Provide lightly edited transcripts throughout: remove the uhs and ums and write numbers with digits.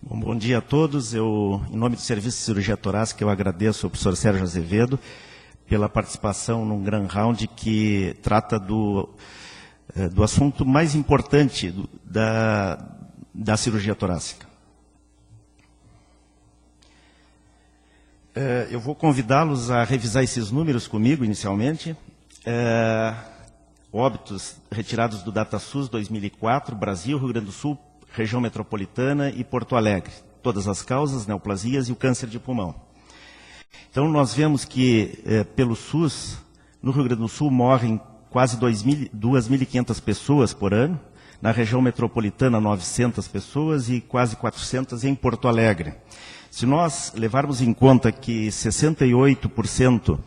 Bom dia a todos. Em nome do Serviço de Cirurgia Torácica, eu agradeço ao professor Sérgio Azevedo pela participação num Grand Round que trata do assunto mais importante da cirurgia torácica. Eu vou convidá-los a revisar esses números comigo, inicialmente. Óbitos retirados do DataSUS 2004, Brasil, Rio Grande do Sul, região metropolitana e Porto Alegre. Todas as causas, neoplasias e o câncer de pulmão. Então, nós vemos que, pelo SUS, no Rio Grande do Sul, morrem quase 2.500 pessoas por ano. Na região metropolitana, 900 pessoas e quase 400 em Porto Alegre. Se nós levarmos em conta que 68%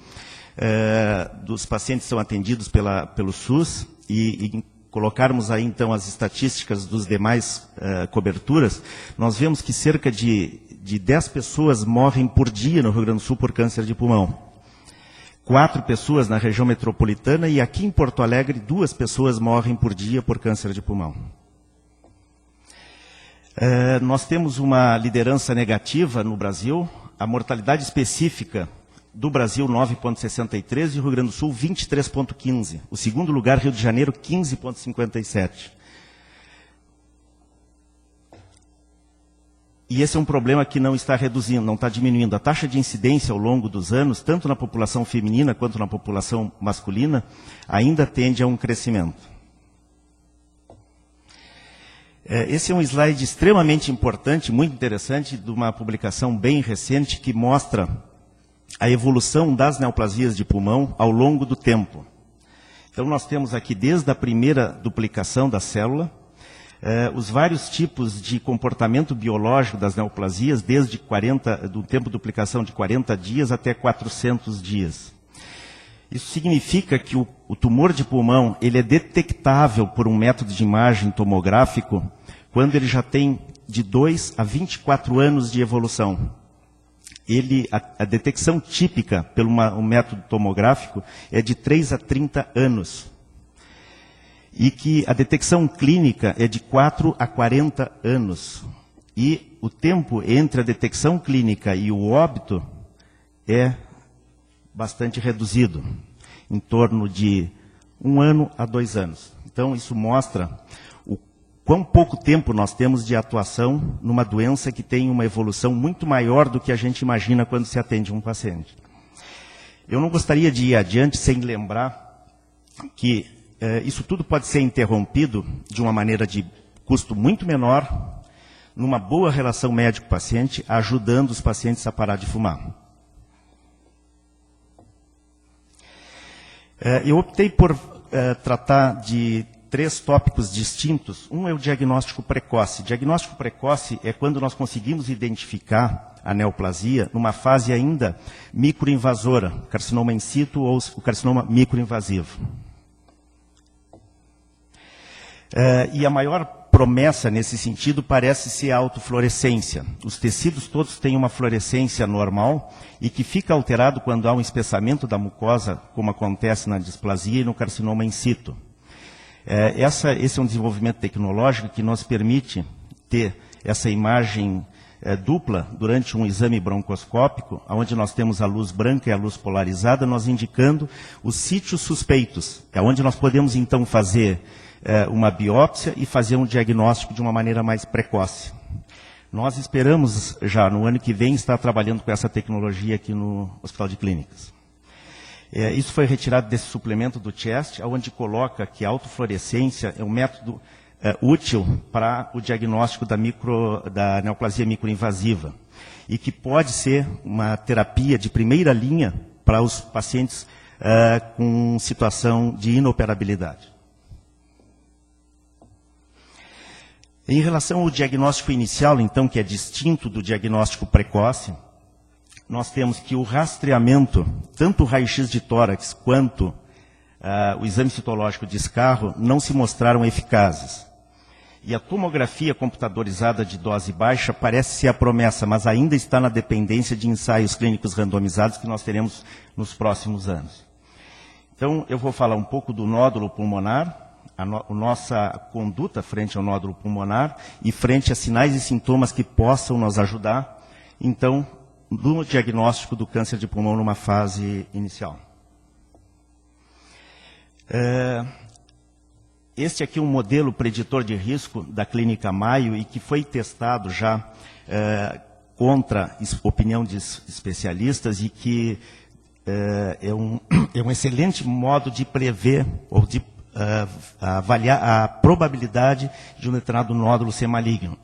dos pacientes são atendidos pelo SUS e colocarmos aí, então, as estatísticas dos demais coberturas, nós vemos que cerca de 10 pessoas morrem por dia no Rio Grande do Sul por câncer de pulmão. 4 pessoas na região metropolitana e aqui em Porto Alegre, 2 pessoas morrem por dia por câncer de pulmão. Nós temos uma liderança negativa no Brasil, a mortalidade específica do Brasil 9,63 e o Rio Grande do Sul 23,15. O segundo lugar, Rio de Janeiro, 15,57. E esse é um problema que não está reduzindo, não está diminuindo. A taxa de incidência ao longo dos anos, tanto na população feminina quanto na população masculina, ainda tende a um crescimento. Esse é um slide extremamente importante, muito interessante, de uma publicação bem recente que mostra a evolução das neoplasias de pulmão ao longo do tempo. Então, nós temos aqui, desde a primeira duplicação da célula, os vários tipos de comportamento biológico das neoplasias, desde do tempo de duplicação de 40 dias até 400 dias. Isso significa que o tumor de pulmão ele é detectável por um método de imagem tomográfico quando ele já tem de 2 a 24 anos de evolução. A detecção típica pelo um método tomográfico é de 3 a 30 anos. E que a detecção clínica é de 4 a 40 anos. E o tempo entre a detecção clínica e o óbito é bastante reduzido, em torno de 1 ano a 2 anos. Então, isso mostra o quão pouco tempo nós temos de atuação numa doença que tem uma evolução muito maior do que a gente imagina quando se atende um paciente. Eu não gostaria de ir adiante sem lembrar que isso tudo pode ser interrompido de uma maneira de custo muito menor, numa boa relação médico-paciente, ajudando os pacientes a parar de fumar. Eu optei por tratar de 3 tópicos distintos. Um é o diagnóstico precoce. Diagnóstico precoce é quando nós conseguimos identificar a neoplasia numa fase ainda microinvasora, carcinoma in situ ou o carcinoma microinvasivo. E a maior promessa nesse sentido parece ser a autofluorescência. Os tecidos todos têm uma fluorescência normal e que fica alterado quando há um espessamento da mucosa, como acontece na displasia e no carcinoma in situ. Esse é um desenvolvimento tecnológico que nos permite ter essa imagem dupla durante um exame broncoscópico, onde nós temos a luz branca e a luz polarizada, nós indicando os sítios suspeitos, onde nós podemos então fazer uma biópsia e fazer um diagnóstico de uma maneira mais precoce. Nós esperamos já no ano que vem estar trabalhando com essa tecnologia aqui no Hospital de Clínicas. Isso foi retirado desse suplemento do CHEST, onde coloca que a autofluorescência é um método útil para o diagnóstico da neoplasia microinvasiva e que pode ser uma terapia de primeira linha para os pacientes com situação de inoperabilidade. Em relação ao diagnóstico inicial, então, que é distinto do diagnóstico precoce, nós temos que o rastreamento, tanto o raio-x de tórax quanto o exame citológico de escarro, não se mostraram eficazes. E a tomografia computadorizada de dose baixa parece ser a promessa, mas ainda está na dependência de ensaios clínicos randomizados que nós teremos nos próximos anos. Então, eu vou falar um pouco do nódulo pulmonar, nossa conduta frente ao nódulo pulmonar e frente a sinais e sintomas que possam nos ajudar, então, no diagnóstico do câncer de pulmão numa fase inicial. Este aqui é um modelo preditor de risco da Clínica Mayo e que foi testado já contra opinião de especialistas e que é um excelente modo de prever ou de avaliar a probabilidade de um determinado nódulo ser maligno,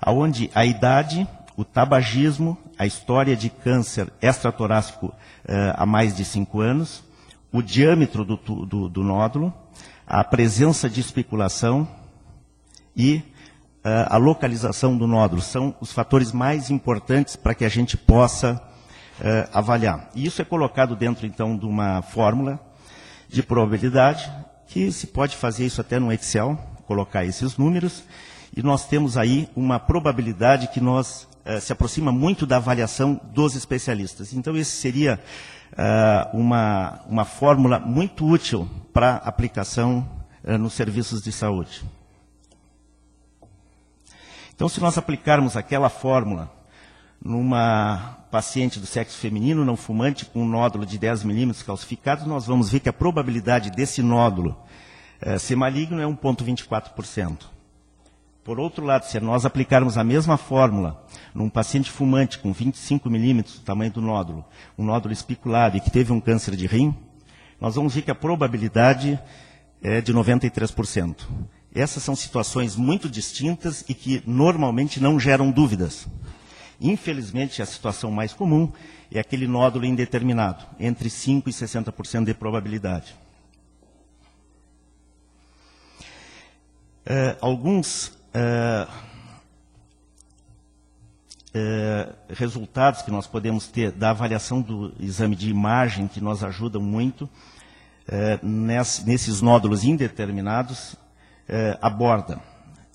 onde a idade, o tabagismo, a história de câncer extratorácico há mais de 5 anos, o diâmetro do nódulo, a presença de especulação e a localização do nódulo são os fatores mais importantes para que a gente possa avaliar. E isso é colocado dentro, então, de uma fórmula de probabilidade, que se pode fazer isso até no Excel, colocar esses números, e nós temos aí uma probabilidade que se aproxima muito da avaliação dos especialistas. Então, esse seria uma fórmula muito útil para aplicação nos serviços de saúde. Então, se nós aplicarmos aquela fórmula numa paciente do sexo feminino não fumante com um nódulo de 10 milímetros calcificado, nós vamos ver que a probabilidade desse nódulo ser maligno é 1,24%. Por outro lado, se nós aplicarmos a mesma fórmula num paciente fumante com 25 milímetros do tamanho do nódulo, um nódulo espiculado e que teve um câncer de rim, nós vamos ver que a probabilidade é de 93%. Essas são situações muito distintas e que normalmente não geram dúvidas. Infelizmente, a situação mais comum é aquele nódulo indeterminado, entre 5% e 60% de probabilidade. Alguns resultados que nós podemos ter da avaliação do exame de imagem, que nos ajudam muito, nesses nódulos indeterminados, a borda.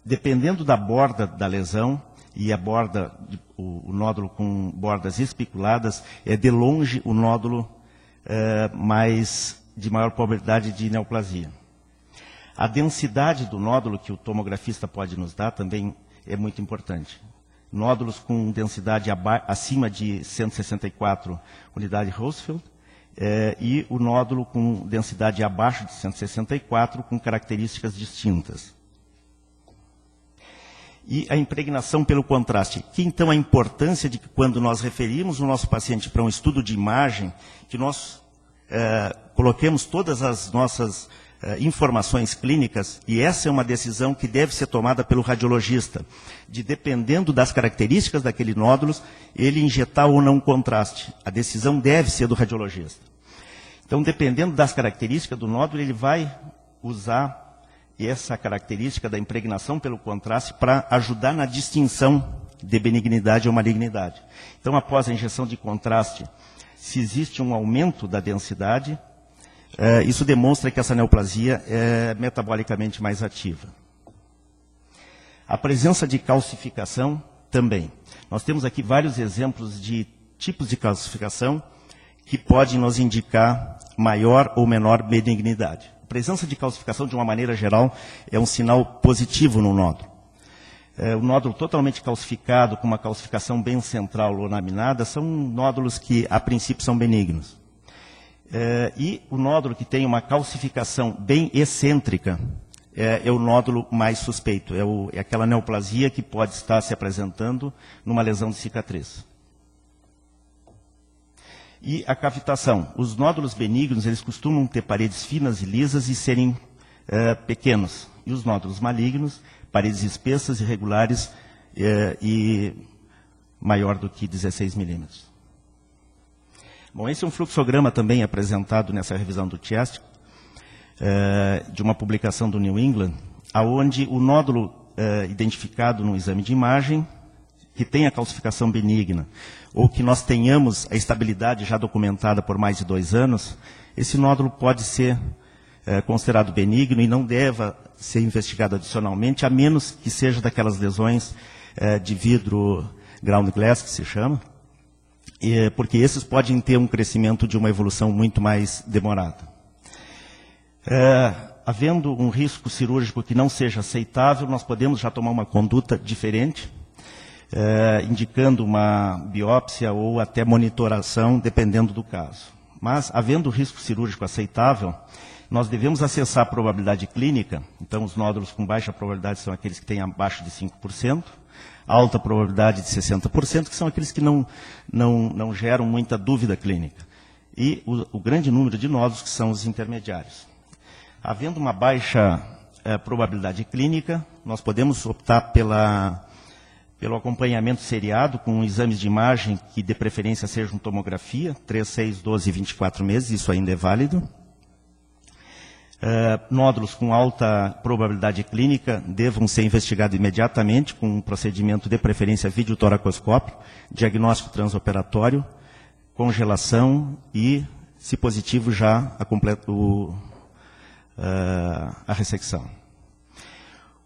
Dependendo da borda da lesão, e a borda, o nódulo com bordas especuladas, é de longe o nódulo de maior probabilidade de neoplasia. A densidade do nódulo que o tomografista pode nos dar também é muito importante. Nódulos com densidade acima de 164 unidades Hounsfield e o nódulo com densidade abaixo de 164 com características distintas. E a impregnação pelo contraste, que então a importância de que quando nós referimos o nosso paciente para um estudo de imagem, que nós coloquemos todas as nossas informações clínicas, e essa é uma decisão que deve ser tomada pelo radiologista, de dependendo das características daquele nódulo, ele injetar ou não contraste. A decisão deve ser do radiologista. Então, dependendo das características do nódulo, ele vai usar essa característica da impregnação pelo contraste para ajudar na distinção de benignidade ou malignidade. Então, após a injeção de contraste, se existe um aumento da densidade, isso demonstra que essa neoplasia é metabolicamente mais ativa. A presença de calcificação também. Nós temos aqui vários exemplos de tipos de calcificação que podem nos indicar maior ou menor benignidade. A presença de calcificação, de uma maneira geral, é um sinal positivo no nódulo. O nódulo totalmente calcificado, com uma calcificação bem central ou laminada, são nódulos que, a princípio, são benignos. E o nódulo que tem uma calcificação bem excêntrica é o nódulo mais suspeito. É aquela neoplasia que pode estar se apresentando numa lesão de cicatriz. E a cavitação. Os nódulos benignos, eles costumam ter paredes finas e lisas e serem pequenos. E os nódulos malignos, paredes espessas, irregulares e maior do que 16 milímetros. Bom, esse é um fluxograma também apresentado nessa revisão do Chest, de uma publicação do New England, onde o nódulo identificado no exame de imagem, que tem a calcificação benigna, ou que nós tenhamos a estabilidade já documentada por mais de 2 anos, esse nódulo pode ser considerado benigno e não deva ser investigado adicionalmente, a menos que seja daquelas lesões de vidro ground glass, que se chama, porque esses podem ter um crescimento de uma evolução muito mais demorada. havendo um risco cirúrgico que não seja aceitável, nós podemos já tomar uma conduta diferente, indicando uma biópsia ou até monitoração, dependendo do caso. Mas, havendo risco cirúrgico aceitável, nós devemos acessar a probabilidade clínica. Então, os nódulos com baixa probabilidade são aqueles que têm abaixo de 5%, alta probabilidade de 60%, que são aqueles que não geram muita dúvida clínica. E o grande número de nódulos, que são os intermediários. Havendo uma baixa probabilidade clínica, nós podemos optar pelo acompanhamento seriado com exames de imagem que, de preferência, sejam tomografia, 3, 6, 12 e 24 meses, isso ainda é válido. Nódulos com alta probabilidade clínica devam ser investigados imediatamente com um procedimento de preferência videotoracoscópico, diagnóstico transoperatório, congelação e, se positivo, já a ressecção.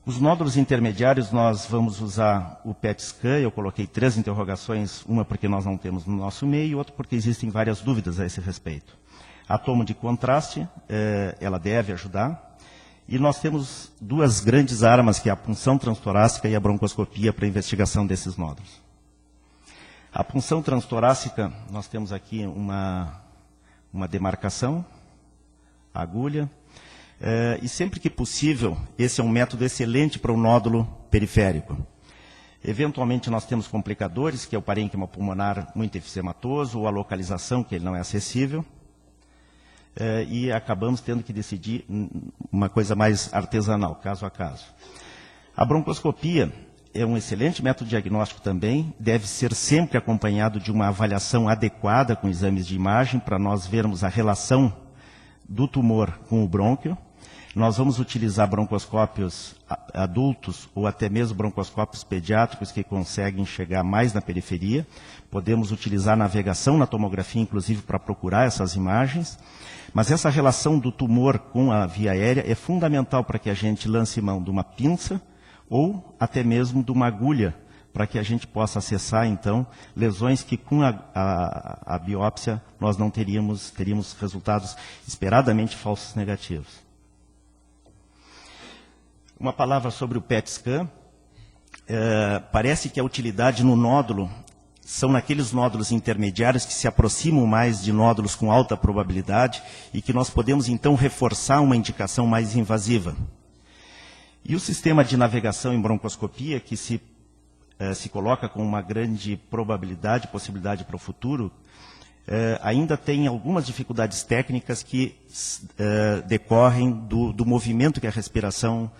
Os nódulos intermediários, nós vamos usar o PET scan. Eu coloquei 3 interrogações, uma porque nós não temos no nosso meio e outra porque existem várias dúvidas a esse respeito. A tomo de contraste, ela deve ajudar. E nós temos 2 grandes armas, que é a punção transtorácica e a broncoscopia para a investigação desses nódulos. A punção transtorácica, nós temos aqui uma demarcação, agulha, e sempre que possível, esse é um método excelente para o nódulo periférico. Eventualmente nós temos complicadores, que é o parênquima pulmonar muito efizematoso, ou a localização, que ele não é acessível, e acabamos tendo que decidir uma coisa mais artesanal, caso a caso. A broncoscopia é um excelente método diagnóstico também, deve ser sempre acompanhado de uma avaliação adequada com exames de imagem, para nós vermos a relação do tumor com o brônquio. Nós vamos utilizar broncoscópios adultos ou até mesmo broncoscópios pediátricos que conseguem chegar mais na periferia. Podemos utilizar navegação na tomografia, inclusive, para procurar essas imagens. Mas essa relação do tumor com a via aérea é fundamental para que a gente lance mão de uma pinça ou até mesmo de uma agulha, para que a gente possa acessar, então, lesões que com a biópsia nós não teríamos resultados esperadamente falsos negativos. Uma palavra sobre o PET scan. Parece que a utilidade no nódulo são naqueles nódulos intermediários que se aproximam mais de nódulos com alta probabilidade e que nós podemos, então, reforçar uma indicação mais invasiva. E o sistema de navegação em broncoscopia, que se coloca com uma grande probabilidade, possibilidade para o futuro, ainda tem algumas dificuldades técnicas que decorrem do movimento que a respiração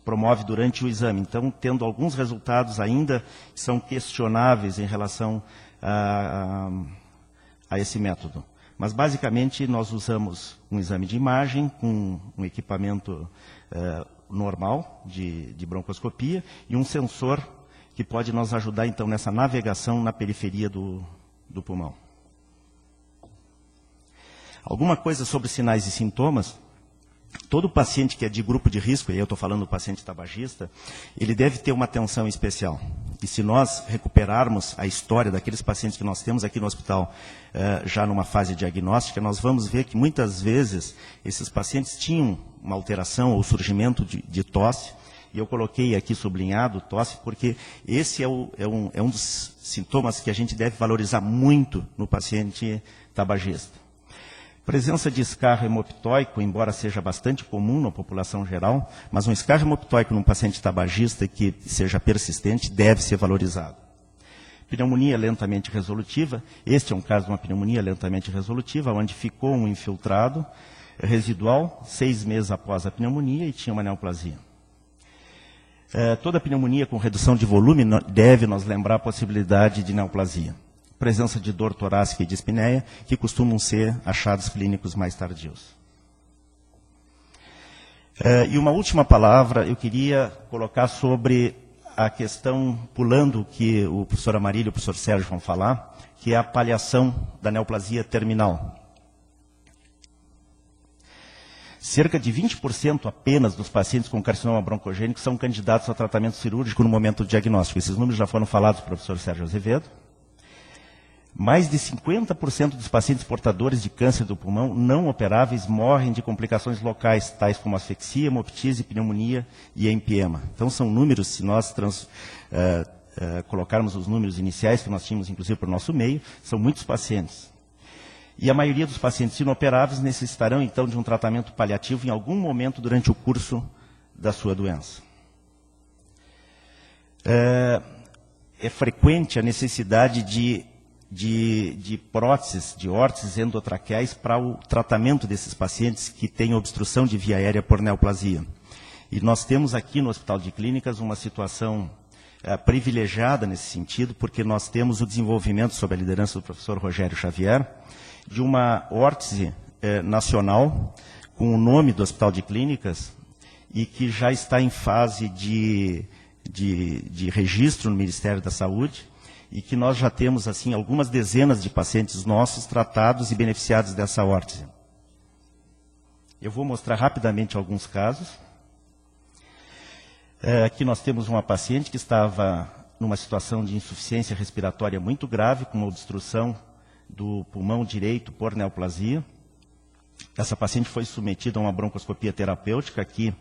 promove durante o exame. Então, tendo alguns resultados ainda que são questionáveis em relação a esse método. Mas, basicamente, nós usamos um exame de imagem com um equipamento normal de broncoscopia e um sensor que pode nos ajudar, então, nessa navegação na periferia do pulmão. Alguma coisa sobre sinais e sintomas. Todo paciente que é de grupo de risco, e eu estou falando do paciente tabagista, ele deve ter uma atenção especial. E se nós recuperarmos a história daqueles pacientes que nós temos aqui no hospital, já numa fase diagnóstica, nós vamos ver que muitas vezes esses pacientes tinham uma alteração ou surgimento de tosse, e eu coloquei aqui sublinhado tosse, porque esse é um dos sintomas que a gente deve valorizar muito no paciente tabagista. Presença de escarro hemoptóico, embora seja bastante comum na população geral, mas um escarro hemoptóico num paciente tabagista que seja persistente deve ser valorizado. Pneumonia lentamente resolutiva. Este é um caso de uma pneumonia lentamente resolutiva, onde ficou um infiltrado residual 6 meses após a pneumonia e tinha uma neoplasia. Toda pneumonia com redução de volume deve nos lembrar a possibilidade de neoplasia. Presença de dor torácica e dispneia, que costumam ser achados clínicos mais tardios. E uma última palavra eu queria colocar sobre a questão, pulando o que o professor Amarílio e o professor Sérgio vão falar, que é a paliação da neoplasia terminal. Cerca de 20% apenas dos pacientes com carcinoma broncogênico são candidatos a tratamento cirúrgico no momento do diagnóstico. Esses números já foram falados pelo professor Sérgio Azevedo. Mais de 50% dos pacientes portadores de câncer do pulmão não operáveis morrem de complicações locais, tais como asfixia, hemoptise, pneumonia e empiema. Então, são números, se nós colocarmos os números iniciais que nós tínhamos, inclusive, para o nosso meio, são muitos pacientes. E a maioria dos pacientes inoperáveis necessitarão, então, de um tratamento paliativo em algum momento durante o curso da sua doença. É frequente a necessidade de próteses, de órteses endotraqueais para o tratamento desses pacientes que têm obstrução de via aérea por neoplasia. E nós temos aqui no Hospital de Clínicas uma situação privilegiada nesse sentido, porque nós temos o desenvolvimento, sob a liderança do professor Rogério Xavier, de uma órtese nacional com o nome do Hospital de Clínicas e que já está em fase de registro no Ministério da Saúde e que nós já temos assim algumas dezenas de pacientes nossos tratados e beneficiados dessa órtese. Eu vou mostrar rapidamente alguns casos. Aqui nós temos uma paciente que estava numa situação de insuficiência respiratória muito grave, com uma obstrução do pulmão direito por neoplasia. Essa paciente foi submetida a uma broncoscopia terapêutica. Aqui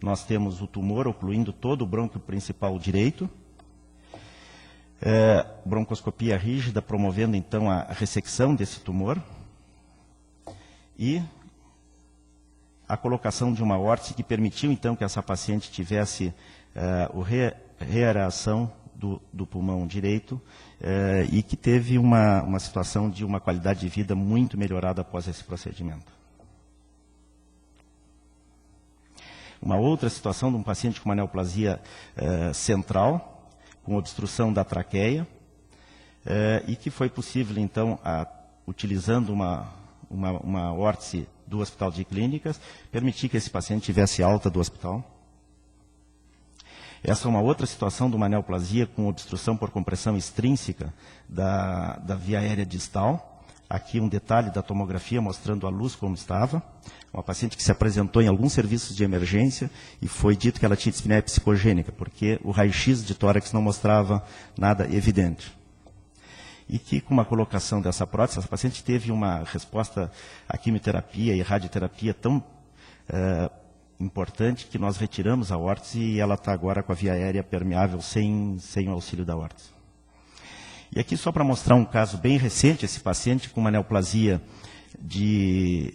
nós temos o tumor ocluindo todo o brônquio principal direito. Broncoscopia rígida, promovendo então a ressecção desse tumor. E a colocação de uma órtese que permitiu então que essa paciente tivesse reaeração do pulmão direito e que teve uma situação de uma qualidade de vida muito melhorada após esse procedimento. Uma outra situação de um paciente com uma neoplasia central, com obstrução da traqueia, e que foi possível, então, utilizando uma órtese do Hospital de Clínicas, permitir que esse paciente tivesse alta do hospital. Essa é uma outra situação de uma neoplasia com obstrução por compressão extrínseca da via aérea distal. Aqui um detalhe da tomografia mostrando a luz como estava. Uma paciente que se apresentou em alguns serviços de emergência e foi dito que ela tinha dispneia psicogênica, porque o raio-x de tórax não mostrava nada evidente. E que com uma colocação dessa prótese, essa paciente teve uma resposta à quimioterapia e radioterapia tão importante que nós retiramos a órtese e ela está agora com a via aérea permeável sem o auxílio da órtese. E aqui só para mostrar um caso bem recente, esse paciente com uma neoplasia de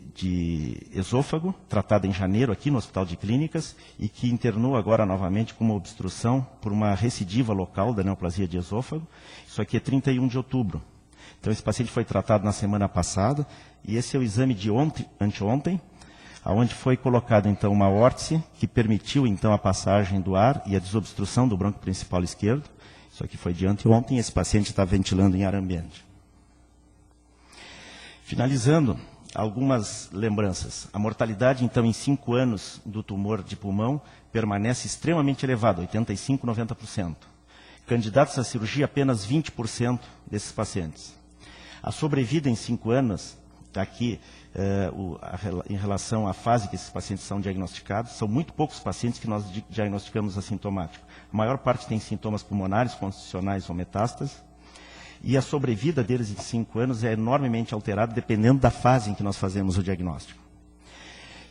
esôfago, tratada em janeiro aqui no Hospital de Clínicas, e que internou agora novamente com uma obstrução por uma recidiva local da neoplasia de esôfago. Isso aqui é 31 de outubro. Então esse paciente foi tratado na semana passada, e esse é o exame de anteontem, onde foi colocada então uma órtese que permitiu então a passagem do ar e a desobstrução do brônquio principal esquerdo. Isso aqui foi de anteontem, esse paciente está ventilando em ar ambiente. Finalizando, algumas lembranças. A mortalidade, então, em 5 anos do tumor de pulmão permanece extremamente elevada, 85%, 90%. Candidatos à cirurgia, apenas 20% desses pacientes. A sobrevida em 5 anos, aqui, em relação à fase que esses pacientes são diagnosticados, são muito poucos pacientes que nós diagnosticamos assintomático. A maior parte tem sintomas pulmonares, constitucionais ou metástases. E a sobrevida deles em 5 anos é enormemente alterada dependendo da fase em que nós fazemos o diagnóstico.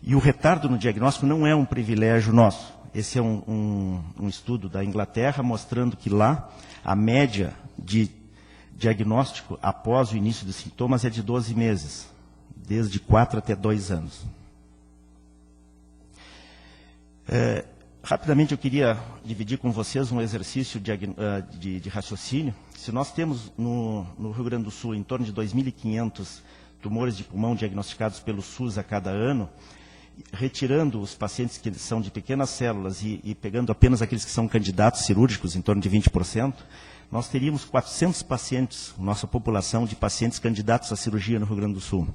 E o retardo no diagnóstico não é um privilégio nosso. Esse é um estudo da Inglaterra mostrando que lá a média de diagnóstico após o início dos sintomas é de 12 meses, desde 4 até 2 anos. Rapidamente eu queria dividir com vocês um exercício de raciocínio. Se nós temos no Rio Grande do Sul em torno de 2.500 tumores de pulmão diagnosticados pelo SUS a cada ano, retirando os pacientes que são de pequenas células e pegando apenas aqueles que são candidatos cirúrgicos, em torno de 20%, nós teríamos 400 pacientes, nossa população de pacientes candidatos à cirurgia no Rio Grande do Sul.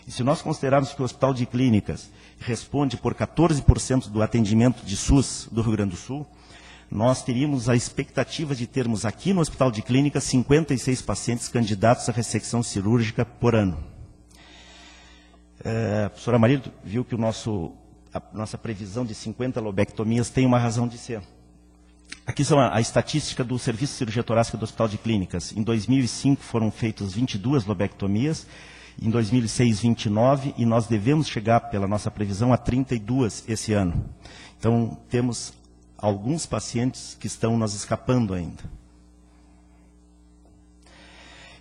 E se nós considerarmos que o Hospital de Clínicas responde por 14% do atendimento de SUS do Rio Grande do Sul, nós teríamos a expectativa de termos aqui no Hospital de Clínicas 56 pacientes candidatos à ressecção cirúrgica por ano. A professora Maria viu que a nossa previsão de 50 lobectomias tem uma razão de ser. Aqui são a estatística do Serviço de Cirurgia Torácica do Hospital de Clínicas. Em 2005 foram feitas 22 lobectomias, em 2006 29, e nós devemos chegar, pela nossa previsão, a 32 esse ano. Então, temos alguns pacientes que estão nos escapando ainda.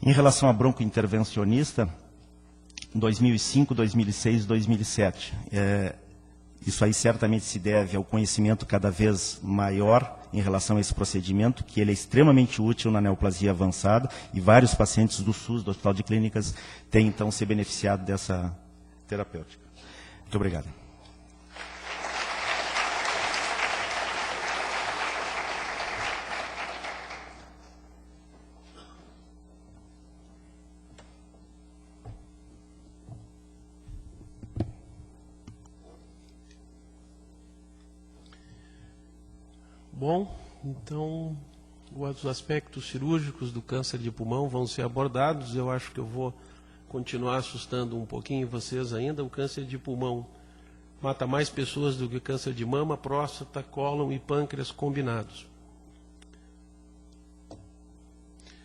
Em relação a broncointervencionista, em 2005, 2006 e 2007, isso aí certamente se deve ao conhecimento cada vez maior em relação a esse procedimento, que ele é extremamente útil na neoplasia avançada, e vários pacientes do SUS, do Hospital de Clínicas, têm então se beneficiado dessa terapêutica. Muito obrigado. Bom, então os aspectos cirúrgicos do câncer de pulmão vão ser abordados. Eu acho que eu vou continuar assustando um pouquinho vocês ainda. O câncer de pulmão mata mais pessoas do que o câncer de mama, próstata, cólon e pâncreas combinados.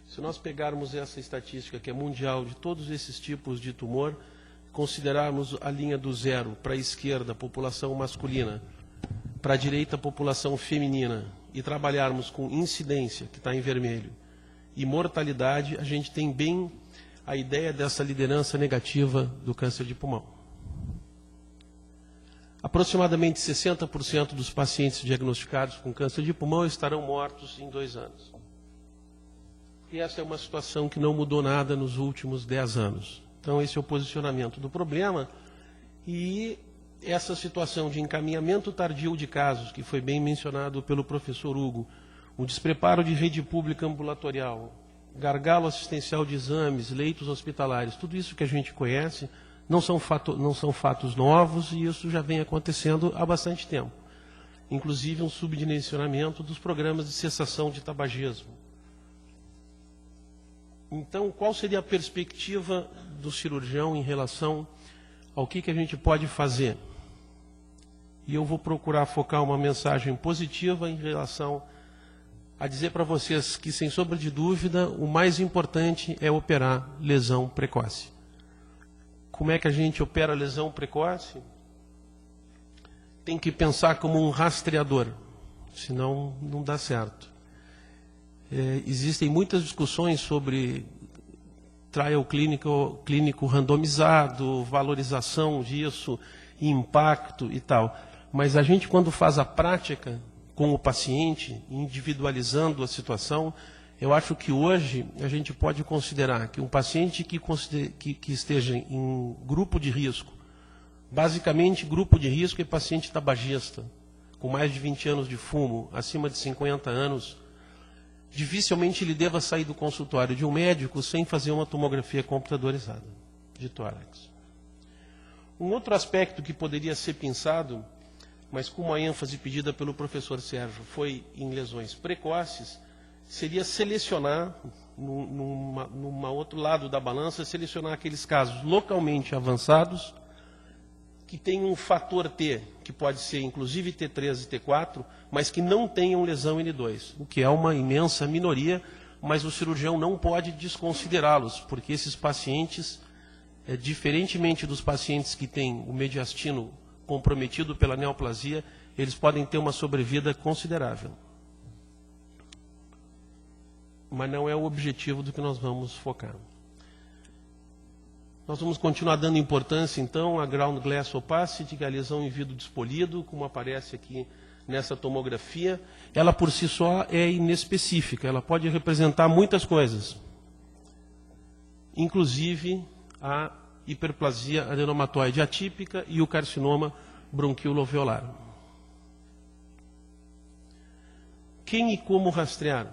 Se nós pegarmos essa estatística que é mundial de todos esses tipos de tumor, considerarmos a linha do zero para a esquerda, população masculina, para a direita, a população feminina, e trabalharmos com incidência, que está em vermelho, e mortalidade, a gente tem bem a ideia dessa liderança negativa do câncer de pulmão. Aproximadamente 60% dos pacientes diagnosticados com câncer de pulmão estarão mortos em 2 anos. E essa é uma situação que não mudou nada nos últimos 10 anos. Então, esse é o posicionamento do problema, e essa situação de encaminhamento tardio de casos, que foi bem mencionado pelo professor Hugo, o despreparo de rede pública ambulatorial, gargalo assistencial de exames, leitos hospitalares, tudo isso que a gente conhece, não são fatos novos, e isso já vem acontecendo há bastante tempo. Inclusive um subdimensionamento dos programas de cessação de tabagismo. Então, qual seria a perspectiva do cirurgião em relação ao que a gente pode fazer? E eu vou procurar focar uma mensagem positiva em relação a dizer para vocês que, sem sombra de dúvida, o mais importante é operar lesão precoce. Como é que a gente opera lesão precoce? Tem que pensar como um rastreador, senão não dá certo. Existem muitas discussões sobre trial clínico randomizado, valorização disso, impacto e tal. Mas a gente, quando faz a prática com o paciente, individualizando a situação, eu acho que hoje a gente pode considerar que um paciente que esteja em grupo de risco, basicamente grupo de risco é paciente tabagista, com mais de 20 anos de fumo, acima de 50 anos, dificilmente ele deva sair do consultório de um médico sem fazer uma tomografia computadorizada de tórax. Um outro aspecto que poderia ser pensado, mas com uma ênfase pedida pelo professor Sérgio, foi em lesões precoces, seria selecionar, numa outro lado da balança, selecionar aqueles casos localmente avançados, que tem um fator T, que pode ser inclusive T3 e T4, mas que não tenham lesão N2, o que é uma imensa minoria, mas o cirurgião não pode desconsiderá-los, porque esses pacientes, diferentemente dos pacientes que têm o mediastino comprometido pela neoplasia, eles podem ter uma sobrevida considerável. Mas não é o objetivo do que nós vamos focar. Nós vamos continuar dando importância, então, à ground glass opacity, que é a lesão em vidro despolido, como aparece aqui nessa tomografia. Ela, por si só, é inespecífica. Ela pode representar muitas coisas, inclusive a hiperplasia adenomatoide atípica e o carcinoma bronquioalveolar. Quem e como rastrear?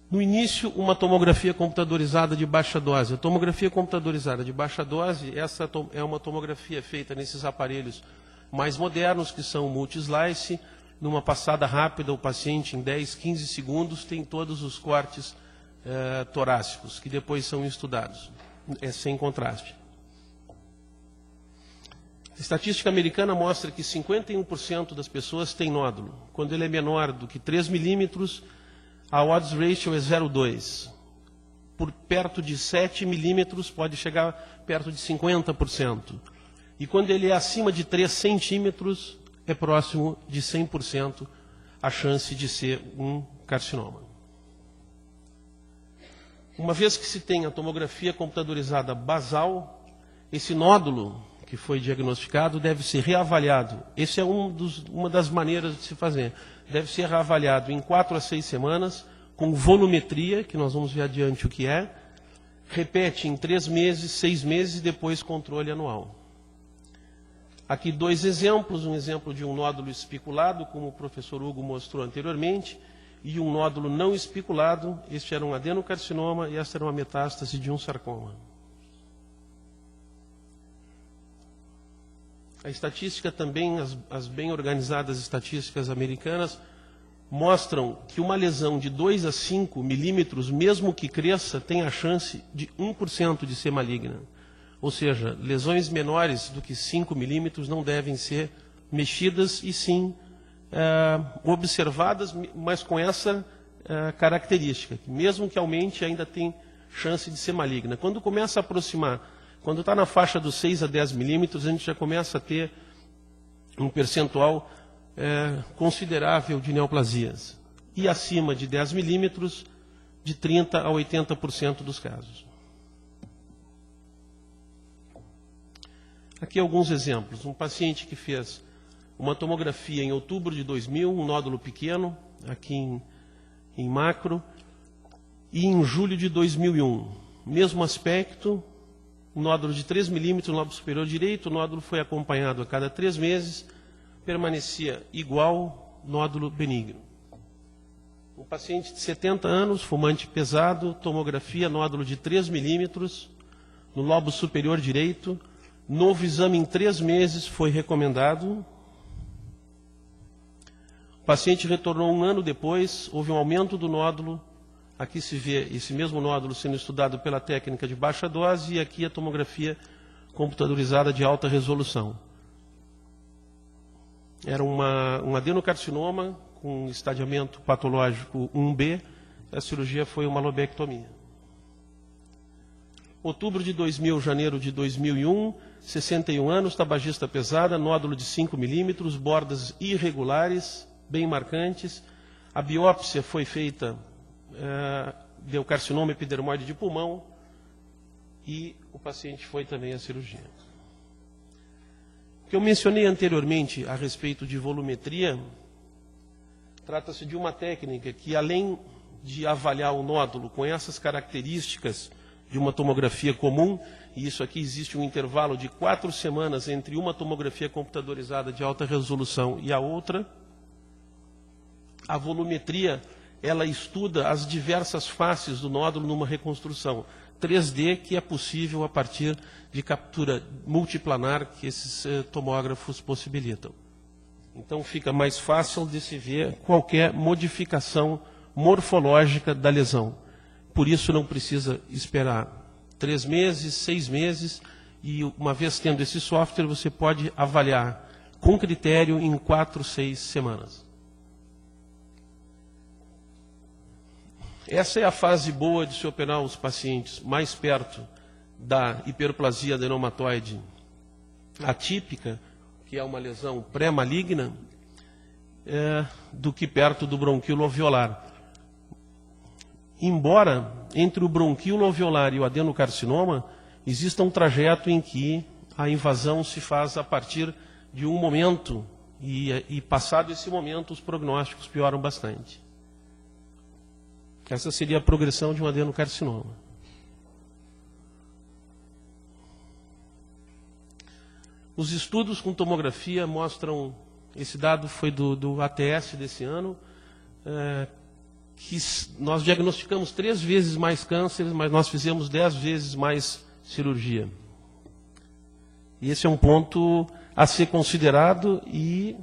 No início, uma tomografia computadorizada de baixa dose. A tomografia computadorizada de baixa dose, essa é uma tomografia feita nesses aparelhos mais modernos, que são multi-slice. Numa passada rápida, o paciente, em 10, 15 segundos, tem todos os cortes torácicos, que depois são estudados, sem contraste. A estatística americana mostra que 51% das pessoas têm nódulo. Quando ele é menor do que 3 milímetros, a odds ratio é 0,2. Por perto de 7 milímetros, pode chegar perto de 50%. E quando ele é acima de 3 centímetros, é próximo de 100% a chance de ser um carcinoma. Uma vez que se tem a tomografia computadorizada basal, esse nódulo que foi diagnosticado deve ser reavaliado. Essa é uma das maneiras de se fazer. Deve ser reavaliado em 4 a 6 semanas, com volumetria, que nós vamos ver adiante o que é. Repete em 3 meses, 6 meses e depois controle anual. Aqui 2 exemplos, um exemplo de um nódulo espiculado, como o professor Hugo mostrou anteriormente, e um nódulo não espiculado. Este era um adenocarcinoma e esta era uma metástase de um sarcoma. A estatística também, as bem organizadas estatísticas americanas, mostram que uma lesão de 2 a 5 milímetros, mesmo que cresça, tem a chance de 1% de ser maligna. Ou seja, lesões menores do que 5 milímetros não devem ser mexidas e sim observadas, mas com essa característica, que mesmo que aumente, ainda tem chance de ser maligna. Quando começa a aproximar, quando está na faixa dos 6 a 10 milímetros, a gente já começa a ter um percentual considerável de neoplasias. E acima de 10 milímetros, de 30% a 80% dos casos. Aqui alguns exemplos. Um paciente que fez uma tomografia em outubro de 2000, um nódulo pequeno, aqui em macro, e em julho de 2001. Mesmo aspecto, um nódulo de 3 milímetros no lobo superior direito, o nódulo foi acompanhado a cada 3 meses, permanecia igual, nódulo benigno. Um paciente de 70 anos, fumante pesado, tomografia, nódulo de 3 milímetros no lobo superior direito, novo exame em 3 meses foi recomendado. O paciente retornou 1 ano depois, houve um aumento do nódulo. Aqui se vê esse mesmo nódulo sendo estudado pela técnica de baixa dose e aqui a tomografia computadorizada de alta resolução. Era um adenocarcinoma com estadiamento patológico 1B, a cirurgia foi uma lobectomia. Outubro de 2000, janeiro de 2001, 61 anos, tabagista pesada, nódulo de 5 milímetros, bordas irregulares, bem marcantes. A biópsia foi feita, deu carcinoma epidermoide de pulmão e o paciente foi também à cirurgia. O que eu mencionei anteriormente a respeito de volumetria, trata-se de uma técnica que, além de avaliar o nódulo com essas características de uma tomografia comum, e isso aqui existe um intervalo de 4 semanas entre uma tomografia computadorizada de alta resolução e a outra, a volumetria, ela estuda as diversas faces do nódulo numa reconstrução 3D que é possível a partir de captura multiplanar que esses tomógrafos possibilitam. Então fica mais fácil de se ver qualquer modificação morfológica da lesão. Por isso não precisa esperar 3 meses, 6 meses, e uma vez tendo esse software, você pode avaliar com critério em 4, 6 semanas. Essa é a fase boa de se operar os pacientes mais perto da hiperplasia adenomatoide atípica, que é uma lesão pré-maligna, do que perto do bronquíolo alveolar. Embora entre o bronquíolo alveolar e o adenocarcinoma exista um trajeto em que a invasão se faz a partir de um momento, e passado esse momento os prognósticos pioram bastante. Essa seria a progressão de um adenocarcinoma. Os estudos com tomografia mostram, esse dado foi do ATS desse ano, que nós diagnosticamos 3 vezes mais cânceres, mas nós fizemos 10 vezes mais cirurgia. E esse é um ponto a ser considerado e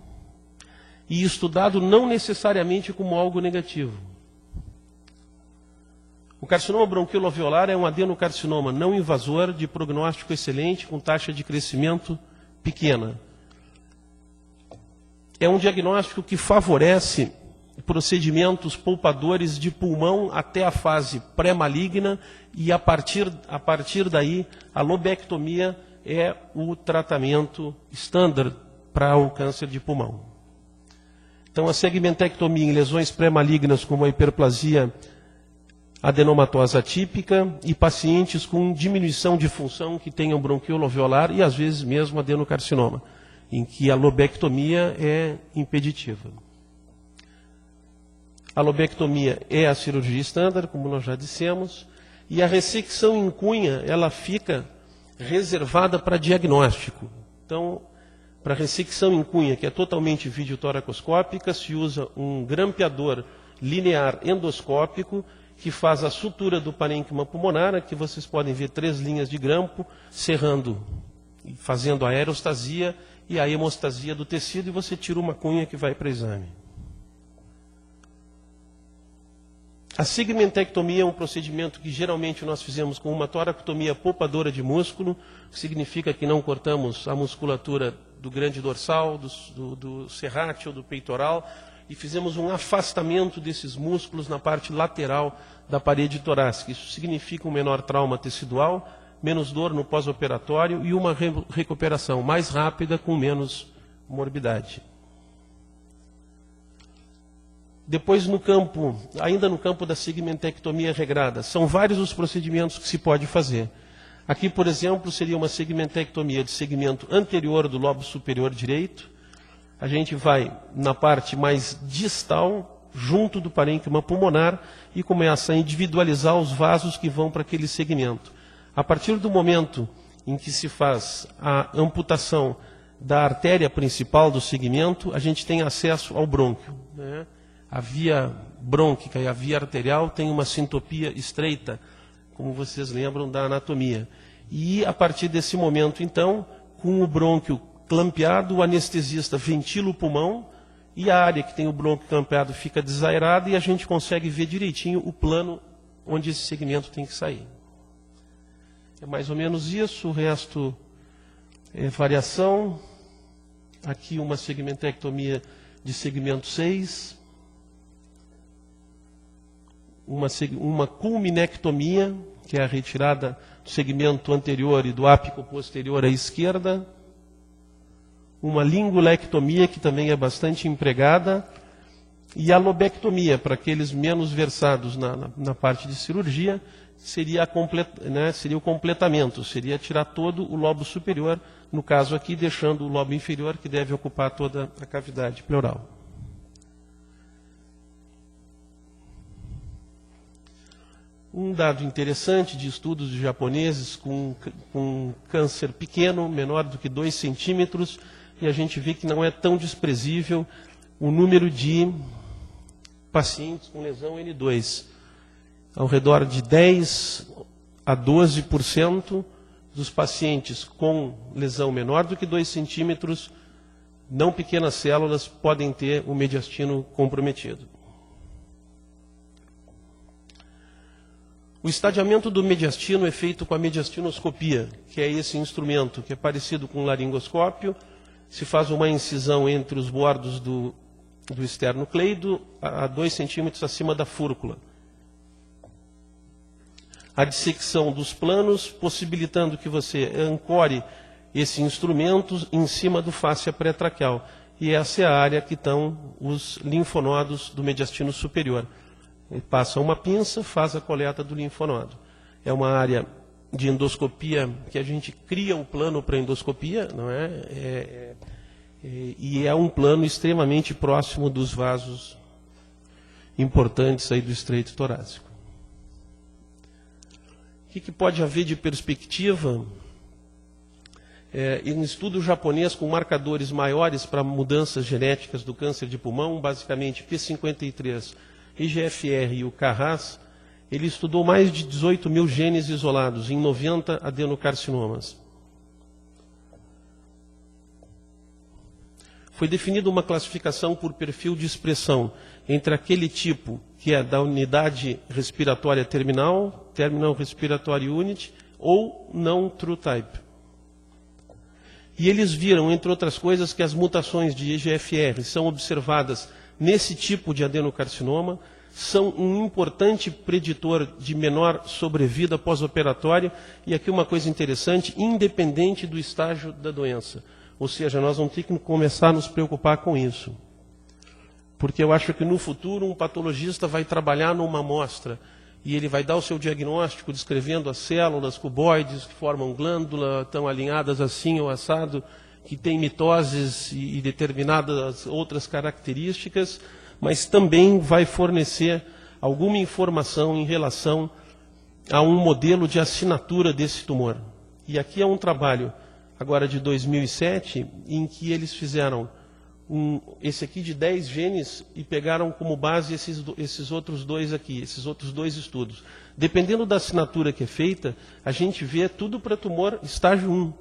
estudado não necessariamente como algo negativo. O carcinoma bronquíolo alveolar é um adenocarcinoma não invasor de prognóstico excelente, com taxa de crescimento pequena. É um diagnóstico que favorece procedimentos poupadores de pulmão até a fase pré-maligna e, a partir daí, a lobectomia é o tratamento standard para o câncer de pulmão. Então, a segmentectomia em lesões pré-malignas como a hiperplasia adenomatosa atípica e pacientes com diminuição de função que tenham bronquíolo alveolar e, às vezes, mesmo adenocarcinoma, em que a lobectomia é impeditiva. A lobectomia é a cirurgia estándar, como nós já dissemos, e a ressecção em cunha, ela fica reservada para diagnóstico. Então, para ressecção em cunha, que é totalmente videotoracoscópica, se usa um grampeador linear endoscópico, que faz a sutura do parênquima pulmonar. Aqui vocês podem ver 3 linhas de grampo, serrando, fazendo a aerostasia e a hemostasia do tecido, e você tira uma cunha que vai para exame. A segmentectomia é um procedimento que geralmente nós fizemos com uma toracotomia poupadora de músculo, que significa que não cortamos a musculatura do grande dorsal, do serrátil, do peitoral, e fizemos um afastamento desses músculos na parte lateral da parede torácica. Isso significa um menor trauma tecidual, menos dor no pós-operatório e uma recuperação mais rápida com menos morbidade. Depois, ainda no campo da segmentectomia regrada, são vários os procedimentos que se pode fazer. Aqui, por exemplo, seria uma segmentectomia de segmento anterior do lobo superior direito. A gente vai na parte mais distal, junto do parênquima pulmonar, e começa a individualizar os vasos que vão para aquele segmento. A partir do momento em que se faz a amputação da artéria principal do segmento, a gente tem acesso ao brônquio, né? A via brônquica e a via arterial têm uma sintopia estreita, como vocês lembram da anatomia. E, a partir desse momento, então, com o brônquio clampeado, o anestesista ventila o pulmão e a área que tem o brônquio clampeado fica desaerada e a gente consegue ver direitinho o plano onde esse segmento tem que sair. É mais ou menos isso, o resto é variação. Aqui uma segmentectomia de segmento 6. Uma culminectomia, que é a retirada do segmento anterior e do ápice posterior à esquerda. Uma lingulectomia, que também é bastante empregada. E a lobectomia, para aqueles menos versados na parte de cirurgia, seria o completamento, seria tirar todo o lobo superior, no caso aqui, deixando o lobo inferior, que deve ocupar toda a cavidade pleural. Um dado interessante de estudos de japoneses com câncer pequeno, menor do que 2 centímetros, e a gente vê que não é tão desprezível o número de pacientes com lesão N2. Ao redor de 10 a 12% dos pacientes com lesão menor do que 2 centímetros, não pequenas células, podem ter o mediastino comprometido. O estadiamento do mediastino é feito com a mediastinoscopia, que é esse instrumento que é parecido com o laringoscópio. Se faz uma incisão entre os bordos do esternocleido a 2 centímetros acima da fúrcula. A dissecção dos planos, possibilitando que você ancore esse instrumento em cima do fáscia pré-traqueal. E essa é a área que estão os linfonodos do mediastino superior. Ele passa uma pinça, faz a coleta do linfonodo. É uma área de endoscopia que a gente cria o plano para endoscopia, não é? E é um plano extremamente próximo dos vasos importantes aí do estreito torácico. O que pode haver de perspectiva? Em um estudo japonês com marcadores maiores para mudanças genéticas do câncer de pulmão, basicamente P53, IGFR e o Carras, ele estudou mais de 18 mil genes isolados em 90 adenocarcinomas. Foi definida uma classificação por perfil de expressão entre aquele tipo que é da unidade respiratória terminal, Terminal Respiratory Unit, ou não True Type. E eles viram, entre outras coisas, que as mutações de EGFR são observadas nesse tipo de adenocarcinoma, são um importante preditor de menor sobrevida pós-operatória, e aqui uma coisa interessante, independente do estágio da doença. Ou seja, nós vamos ter que começar a nos preocupar com isso. Porque eu acho que no futuro um patologista vai trabalhar numa amostra e ele vai dar o seu diagnóstico descrevendo as células cuboides que formam glândula, estão alinhadas assim ou assado, que tem mitoses e determinadas outras características, mas também vai fornecer alguma informação em relação a um modelo de assinatura desse tumor. E aqui é um trabalho, agora de 2007, em que eles fizeram esse aqui de 10 genes e pegaram como base esses outros dois aqui, esses outros dois estudos. Dependendo da assinatura que é feita, a gente vê tudo para tumor estágio 1,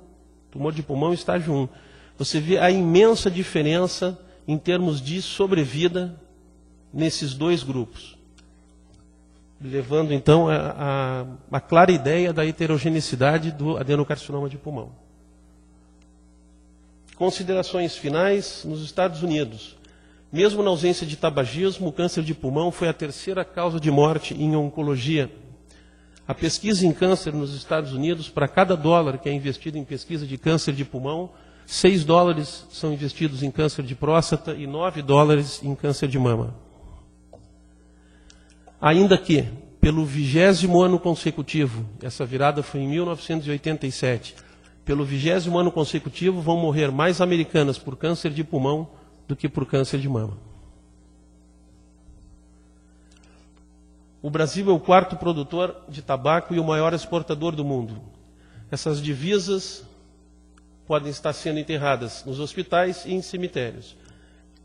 tumor de pulmão estágio 1. Você vê a imensa diferença em termos de sobrevida nesses dois grupos, levando então a clara ideia da heterogeneidade do adenocarcinoma de pulmão. Considerações finais. Nos Estados Unidos, mesmo na ausência de tabagismo, o câncer de pulmão foi a terceira causa de morte em oncologia. A pesquisa em câncer nos Estados Unidos, para cada dólar que é investido em pesquisa de câncer de pulmão, 6 dólares são investidos em câncer de próstata e 9 dólares em câncer de mama. Ainda que, pelo 20º ano consecutivo, essa virada foi em 1987, pelo 20º ano consecutivo vão morrer mais americanas por câncer de pulmão do que por câncer de mama. O Brasil é o 4º produtor de tabaco e o maior exportador do mundo. Essas divisas podem estar sendo enterradas nos hospitais e em cemitérios.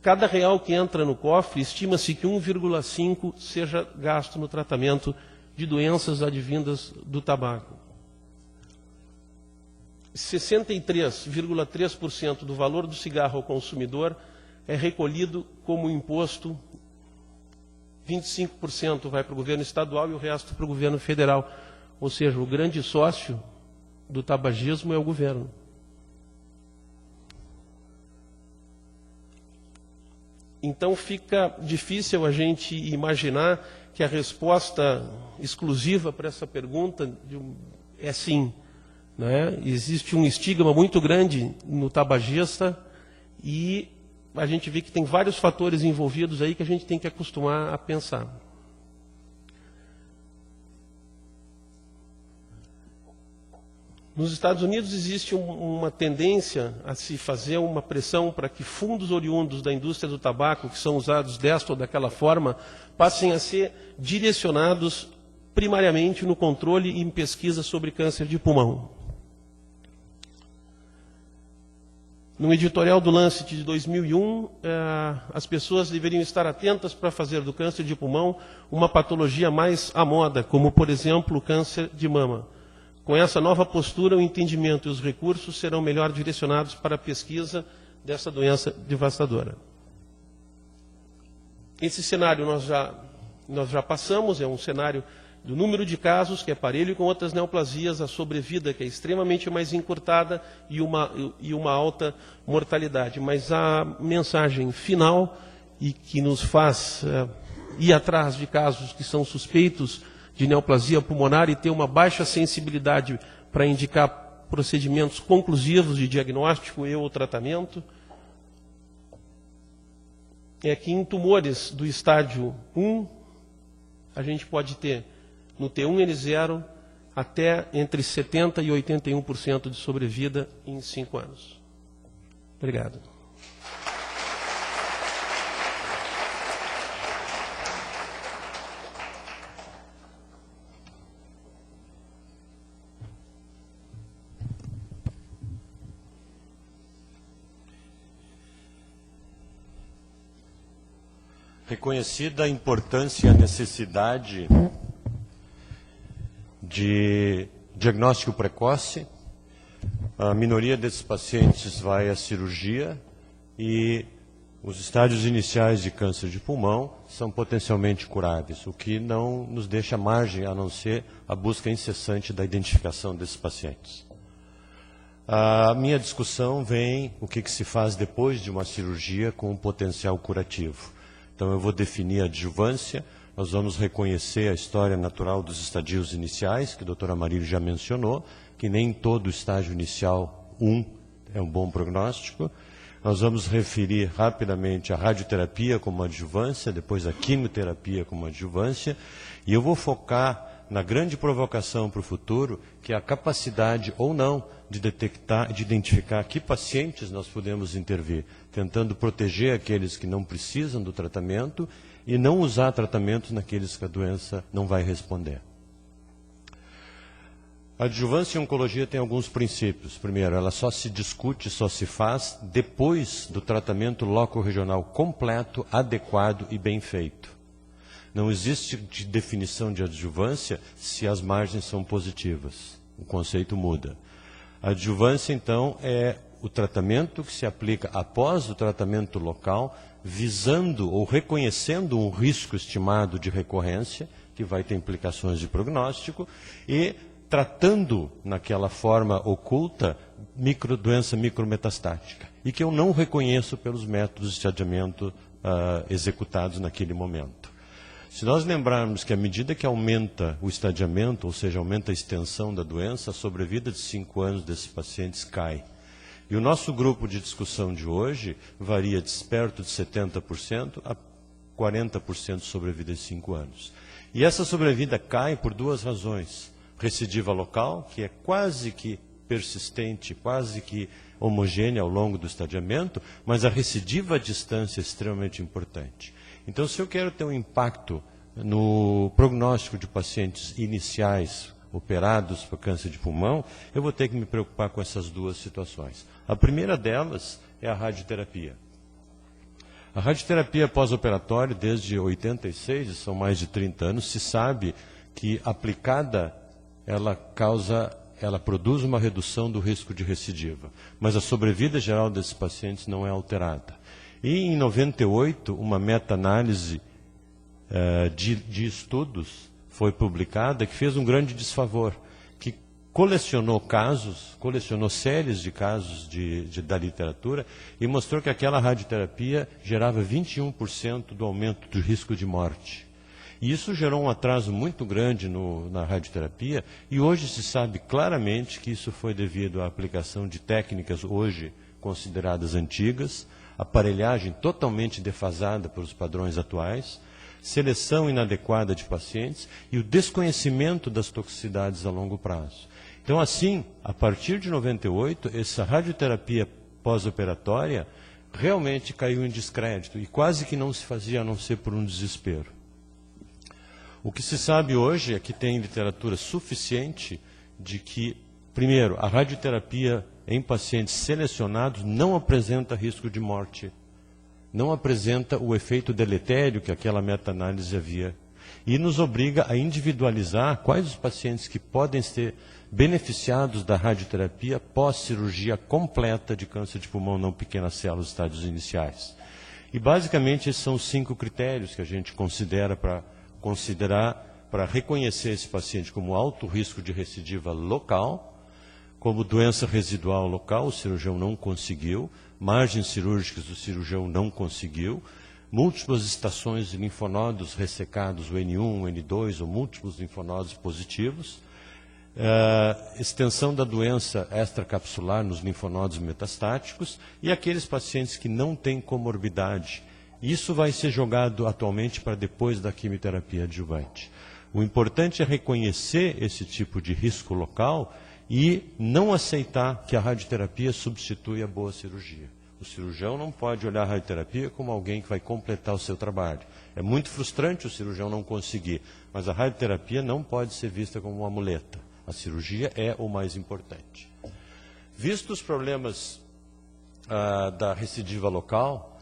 Cada real que entra no cofre, estima-se que 1,5 seja gasto no tratamento de doenças advindas do tabaco. 63,3% do valor do cigarro ao consumidor é recolhido como imposto, 25% vai para o governo estadual e o resto para o governo federal. Ou seja, o grande sócio do tabagismo é o governo. Então fica difícil a gente imaginar que a resposta exclusiva para essa pergunta é sim. Né? Existe um estigma muito grande no tabagista e a gente vê que tem vários fatores envolvidos aí que a gente tem que acostumar a pensar. Nos Estados Unidos existe uma tendência a se fazer uma pressão para que fundos oriundos da indústria do tabaco, que são usados desta ou daquela forma, passem a ser direcionados primariamente no controle e em pesquisa sobre câncer de pulmão. No editorial do Lancet de 2001, as pessoas deveriam estar atentas para fazer do câncer de pulmão uma patologia mais à moda, como, por exemplo, o câncer de mama. Com essa nova postura, o entendimento e os recursos serão melhor direcionados para a pesquisa dessa doença devastadora. Esse cenário nós já passamos, é um cenário do número de casos, que é parelho com outras neoplasias, a sobrevida, que é extremamente mais encurtada, e uma alta mortalidade. Mas a mensagem final, e que nos faz ir atrás de casos que são suspeitos de neoplasia pulmonar e ter uma baixa sensibilidade para indicar procedimentos conclusivos de diagnóstico e ou tratamento, é que em tumores do estágio 1, a gente pode ter no T1N0 até entre 70% e 81% de sobrevida em 5 anos. Obrigado. Reconhecida a importância e a necessidade de diagnóstico precoce, a minoria desses pacientes vai à cirurgia e os estágios iniciais de câncer de pulmão são potencialmente curáveis, o que não nos deixa margem a não ser a busca incessante da identificação desses pacientes. A minha discussão vem o que se faz depois de uma cirurgia com um potencial curativo. Então eu vou definir a adjuvância, nós vamos reconhecer a história natural dos estadios iniciais, que a doutora Marília já mencionou, que nem todo estágio inicial 1 é um bom prognóstico. Nós vamos referir rapidamente a radioterapia como adjuvância, depois a quimioterapia como adjuvância, e eu vou focar na grande provocação para o futuro, que é a capacidade ou não de detectar, de identificar que pacientes nós podemos intervir, tentando proteger aqueles que não precisam do tratamento e não usar tratamentos naqueles que a doença não vai responder. A adjuvância em oncologia tem alguns princípios. Primeiro, ela só se discute, só se faz depois do tratamento loco-regional completo, adequado e bem feito. Não existe definição de adjuvância se as margens são positivas. O conceito muda. A adjuvância, então, é o tratamento que se aplica após o tratamento local, visando ou reconhecendo um risco estimado de recorrência, que vai ter implicações de prognóstico, e tratando naquela forma oculta doença micrometastática, e que eu não reconheço pelos métodos de estadiamento executados naquele momento. Se nós lembrarmos que à medida que aumenta o estadiamento, ou seja, aumenta a extensão da doença, a sobrevida de 5 anos desses pacientes cai. E o nosso grupo de discussão de hoje varia de perto de 70% a 40% de sobrevida de 5 anos. E essa sobrevida cai por duas razões. Recidiva local, que é quase que persistente, quase que homogênea ao longo do estadiamento, mas a recidiva à distância é extremamente importante. Então, se eu quero ter um impacto no prognóstico de pacientes iniciais operados para câncer de pulmão, eu vou ter que me preocupar com essas duas situações. A primeira delas é a radioterapia. A radioterapia pós-operatória, desde 86, são mais de 30 anos, se sabe que aplicada ela produz uma redução do risco de recidiva, mas a sobrevida geral desses pacientes não é alterada. E em 98, uma meta-análise de estudos foi publicada que fez um grande desfavor, que colecionou séries de casos da literatura e mostrou que aquela radioterapia gerava 21% do aumento do risco de morte. E isso gerou um atraso muito grande na radioterapia, e hoje se sabe claramente que isso foi devido à aplicação de técnicas hoje consideradas antigas, aparelhagem totalmente defasada pelos padrões atuais, seleção inadequada de pacientes e o desconhecimento das toxicidades a longo prazo. Então, assim, a partir de 98, essa radioterapia pós-operatória realmente caiu em descrédito e quase que não se fazia a não ser por um desespero. O que se sabe hoje é que tem literatura suficiente de que, primeiro, a radioterapia em pacientes selecionados não apresenta risco de morte, não apresenta o efeito deletério que aquela meta-análise havia, e nos obriga a individualizar quais os pacientes que podem ser beneficiados da radioterapia pós-cirurgia completa de câncer de pulmão não pequenas células, estádios iniciais. E basicamente esses são os 5 critérios que a gente considera para reconhecer esse paciente como alto risco de recidiva local, como doença residual local, o cirurgião não conseguiu, margens cirúrgicas, o cirurgião não conseguiu, múltiplas estações de linfonodos ressecados, o N1, o N2, ou múltiplos linfonodos positivos, extensão da doença extracapsular nos linfonodos metastáticos e aqueles pacientes que não têm comorbidade. Isso vai ser jogado atualmente para depois da quimioterapia adjuvante. O importante é reconhecer esse tipo de risco local e não aceitar que a radioterapia substitui a boa cirurgia. O cirurgião não pode olhar a radioterapia como alguém que vai completar o seu trabalho. É muito frustrante o cirurgião não conseguir, mas a radioterapia não pode ser vista como uma muleta. A cirurgia é o mais importante. Visto os problemas da recidiva local,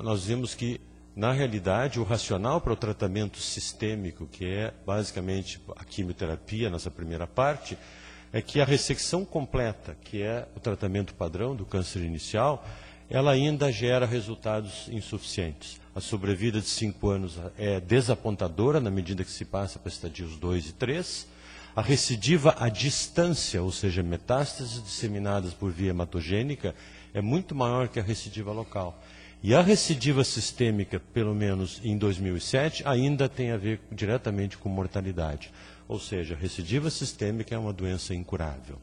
nós vimos que, na realidade, o racional para o tratamento sistêmico, que é basicamente a quimioterapia nessa primeira parte, é que a ressecção completa, que é o tratamento padrão do câncer inicial, ela ainda gera resultados insuficientes. A sobrevida de 5 anos é desapontadora na medida que se passa para estadios 2 e 3. a recidiva à distância, ou seja, metástases disseminadas por via hematogênica, é muito maior que a recidiva local. E a recidiva sistêmica, pelo menos em 2007, ainda tem a ver diretamente com mortalidade. Ou seja, a recidiva sistêmica é uma doença incurável.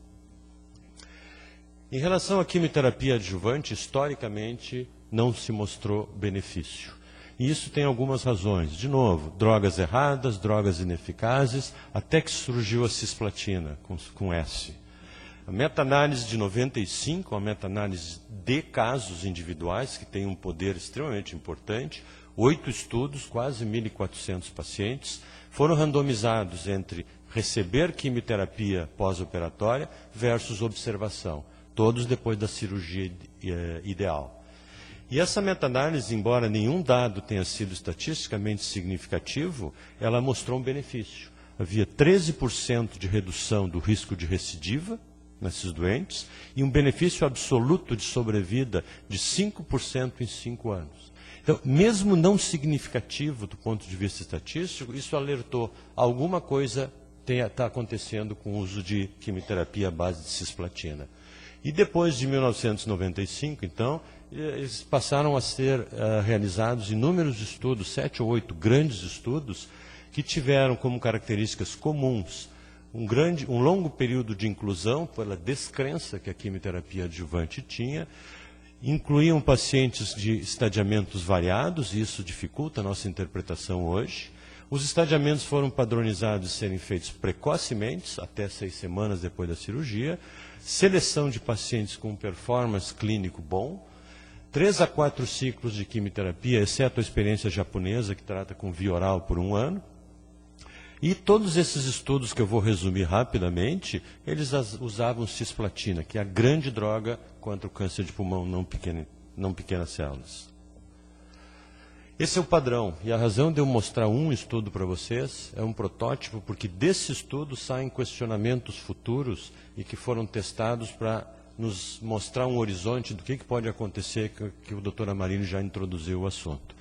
Em relação à quimioterapia adjuvante, historicamente não se mostrou benefício. E isso tem algumas razões. De novo, drogas erradas, drogas ineficazes, até que surgiu a cisplatina, com S. A meta-análise de 95, a meta-análise de casos individuais, que tem um poder extremamente importante, 8 estudos, quase 1.400 pacientes, foram randomizados entre receber quimioterapia pós-operatória versus observação, todos depois da cirurgia ideal. E essa meta-análise, embora nenhum dado tenha sido estatisticamente significativo, ela mostrou um benefício. Havia 13% de redução do risco de recidiva nesses doentes e um benefício absoluto de sobrevida de 5% em 5 anos. Então, mesmo não significativo do ponto de vista estatístico, isso alertou alguma coisa está acontecendo com o uso de quimioterapia à base de cisplatina. E depois de 1995, então, eles passaram a ser realizados inúmeros estudos, 7 ou 8 grandes estudos, que tiveram como características comuns um longo período de inclusão pela descrença que a quimioterapia adjuvante tinha, incluíam pacientes de estadiamentos variados, e isso dificulta a nossa interpretação hoje. Os estadiamentos foram padronizados de serem feitos precocemente, até 6 semanas depois da cirurgia, seleção de pacientes com performance clínico bom, 3 a 4 ciclos de quimioterapia, exceto a experiência japonesa, que trata com via oral por 1 ano. E todos esses estudos, que eu vou resumir rapidamente, eles usavam cisplatina, que é a grande droga contra o câncer de pulmão não pequenas células. Esse é o padrão, e a razão de eu mostrar um estudo para vocês é um protótipo, porque desse estudo saem questionamentos futuros e que foram testados para nos mostrar um horizonte do que pode acontecer, que o Dr. Amarini já introduziu o assunto.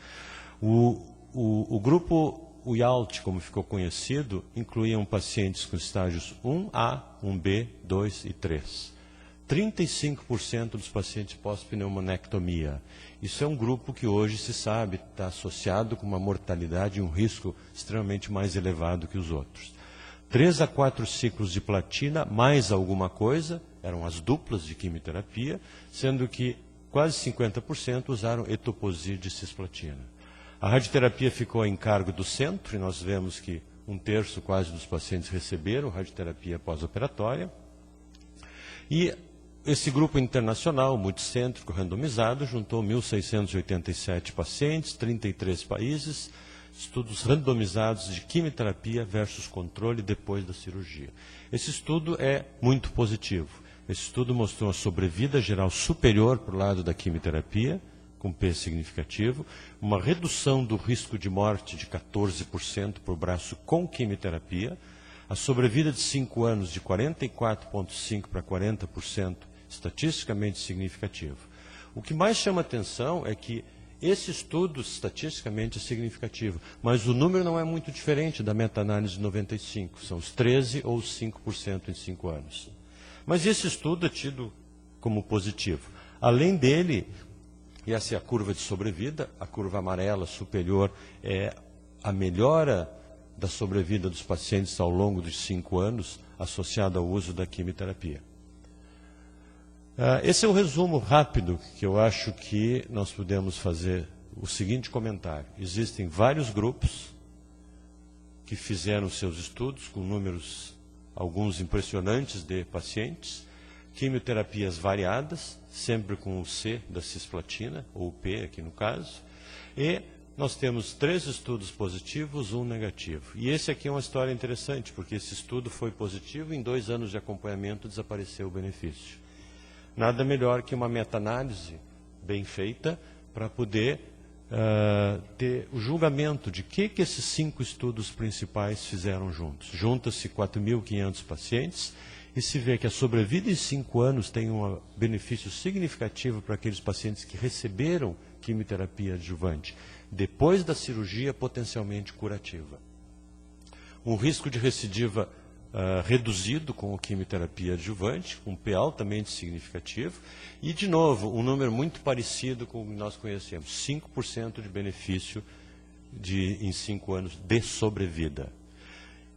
O grupo UYALT, como ficou conhecido, incluíam pacientes com estágios 1A, 1B, 2 e 3. 35% dos pacientes pós-pneumonectomia. Isso é um grupo que hoje se sabe está associado com uma mortalidade e um risco extremamente mais elevado que os outros. 3 a 4 ciclos de platina, mais alguma coisa, eram as duplas de quimioterapia, sendo que quase 50% usaram etoposide de cisplatina. A radioterapia ficou a encargo do centro, e nós vemos que 1/3 quase dos pacientes receberam radioterapia pós-operatória. E esse grupo internacional, multicêntrico, randomizado, juntou 1.687 pacientes, 33 países, estudos randomizados de quimioterapia versus controle depois da cirurgia. Esse estudo é muito positivo. Esse estudo mostrou uma sobrevida geral superior para o lado da quimioterapia, com P significativo, uma redução do risco de morte de 14% para o braço com quimioterapia, a sobrevida de 5 anos de 44,5% para 40%, estatisticamente significativo. O que mais chama atenção é que esse estudo estatisticamente é significativo, mas o número não é muito diferente da meta-análise de 95, são os 13% ou os 5% em 5 anos. Mas esse estudo é tido como positivo. Além dele, e essa é a curva de sobrevida, a curva amarela superior é a melhora da sobrevida dos pacientes ao longo dos 5 anos, associada ao uso da quimioterapia. Esse é o resumo rápido que eu acho que nós podemos fazer o seguinte comentário. Existem vários grupos que fizeram seus estudos com números, alguns impressionantes, de pacientes, quimioterapias variadas, sempre com o C da cisplatina, ou o P aqui no caso, e nós temos 3 estudos positivos, 1 negativo. E esse aqui é uma história interessante, porque esse estudo foi positivo, em 2 anos de acompanhamento desapareceu o benefício. Nada melhor que uma meta-análise bem feita para poder ter o julgamento de que esses 5 estudos principais fizeram juntos. Junta-se 4.500 pacientes e se vê que a sobrevida em 5 anos tem um benefício significativo para aqueles pacientes que receberam quimioterapia adjuvante, depois da cirurgia potencialmente curativa. Um risco de recidiva reduzido com a quimioterapia adjuvante, com um P altamente significativo, e, de novo, um número muito parecido com o que nós conhecemos, 5% de benefício em 5 anos de sobrevida.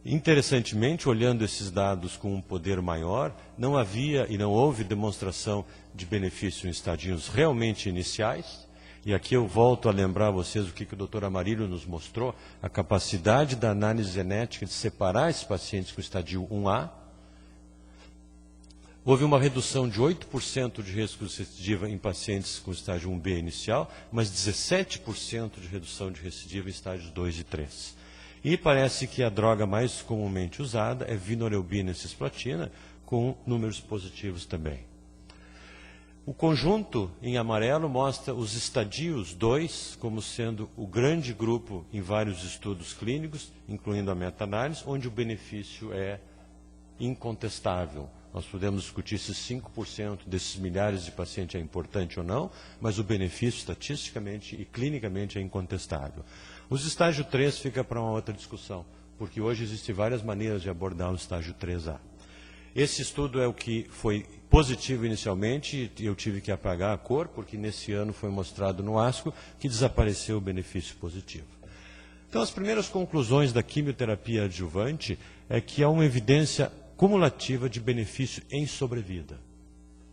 Interessantemente, olhando esses dados com um poder maior, não havia e não houve demonstração de benefício em estadios realmente iniciais. E aqui eu volto a lembrar a vocês o que o Dr. Amarillo nos mostrou, a capacidade da análise genética de separar esses pacientes com estadio 1A. Houve uma redução de 8% de risco de recidiva em pacientes com estágio 1B inicial, mas 17% de redução de recidiva em estágios 2 e 3. E parece que a droga mais comumente usada é vinorelbina e cisplatina, com números positivos também. O conjunto em amarelo mostra os estadios 2 como sendo o grande grupo em vários estudos clínicos, incluindo a meta-análise, onde o benefício é incontestável. Nós podemos discutir se 5% desses milhares de pacientes é importante ou não, mas o benefício estatisticamente e clinicamente é incontestável. Os estágio 3 fica para uma outra discussão, porque hoje existem várias maneiras de abordar o estágio 3A. Esse estudo é o que foi positivo inicialmente, e eu tive que apagar a cor, porque nesse ano foi mostrado no ASCO que desapareceu o benefício positivo. Então, as primeiras conclusões da quimioterapia adjuvante é que há uma evidência cumulativa de benefício em sobrevida.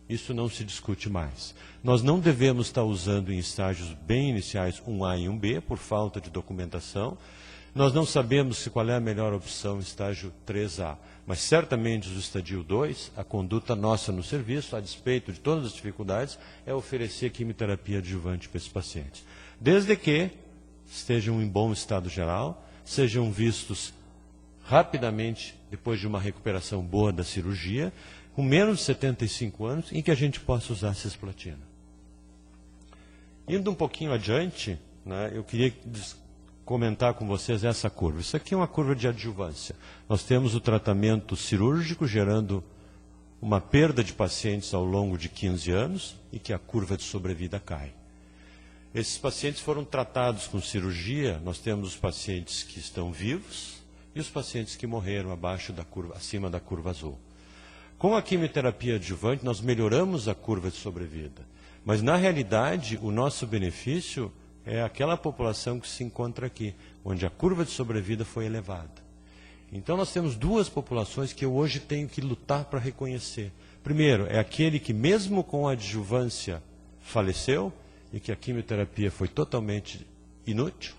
Isso não se discute mais. Nós não devemos estar usando em estágios bem iniciais 1A e 1B, por falta de documentação. Nós não sabemos qual é a melhor opção em estágio 3A, mas certamente o estadio 2, a conduta nossa no serviço, a despeito de todas as dificuldades, é oferecer quimioterapia adjuvante para esses pacientes. Desde que estejam em bom estado geral, sejam vistos rapidamente, depois de uma recuperação boa da cirurgia, com menos de 75 anos, em que a gente possa usar cisplatina. Indo um pouquinho adiante, né, eu queria comentar com vocês essa curva. Isso aqui é uma curva de adjuvância. Nós temos o tratamento cirúrgico gerando uma perda de pacientes ao longo de 15 anos e que a curva de sobrevida cai. Esses pacientes foram tratados com cirurgia. Nós temos os pacientes que estão vivos e os pacientes que morreram acima da curva azul. Com a quimioterapia adjuvante, nós melhoramos a curva de sobrevida. Mas, na realidade, o nosso benefício é aquela população que se encontra aqui, onde a curva de sobrevida foi elevada. Então, nós temos duas populações que eu hoje tenho que lutar para reconhecer. Primeiro, é aquele que, mesmo com a adjuvância, faleceu e que a quimioterapia foi totalmente inútil.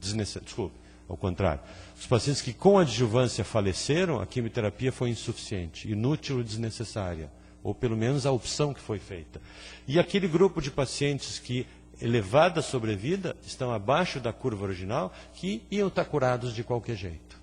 Desculpe, ao contrário. Os pacientes que, com a adjuvância, faleceram, a quimioterapia foi insuficiente, inútil e desnecessária, ou pelo menos a opção que foi feita. E aquele grupo de pacientes que, elevada sobrevida, estão abaixo da curva original, que iam estar curados de qualquer jeito.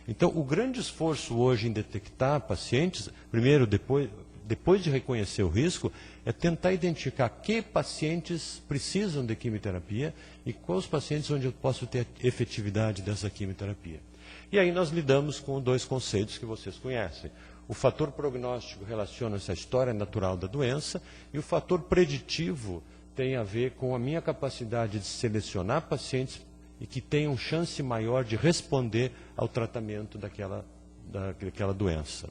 Então, o grande esforço hoje em detectar pacientes, primeiro, depois de reconhecer o risco, é tentar identificar que pacientes precisam de quimioterapia e quais pacientes onde eu posso ter efetividade dessa quimioterapia. E aí nós lidamos com dois conceitos que vocês conhecem. O fator prognóstico relaciona-se à história natural da doença e o fator preditivo tem a ver com a minha capacidade de selecionar pacientes e que tenham chance maior de responder ao tratamento daquela doença.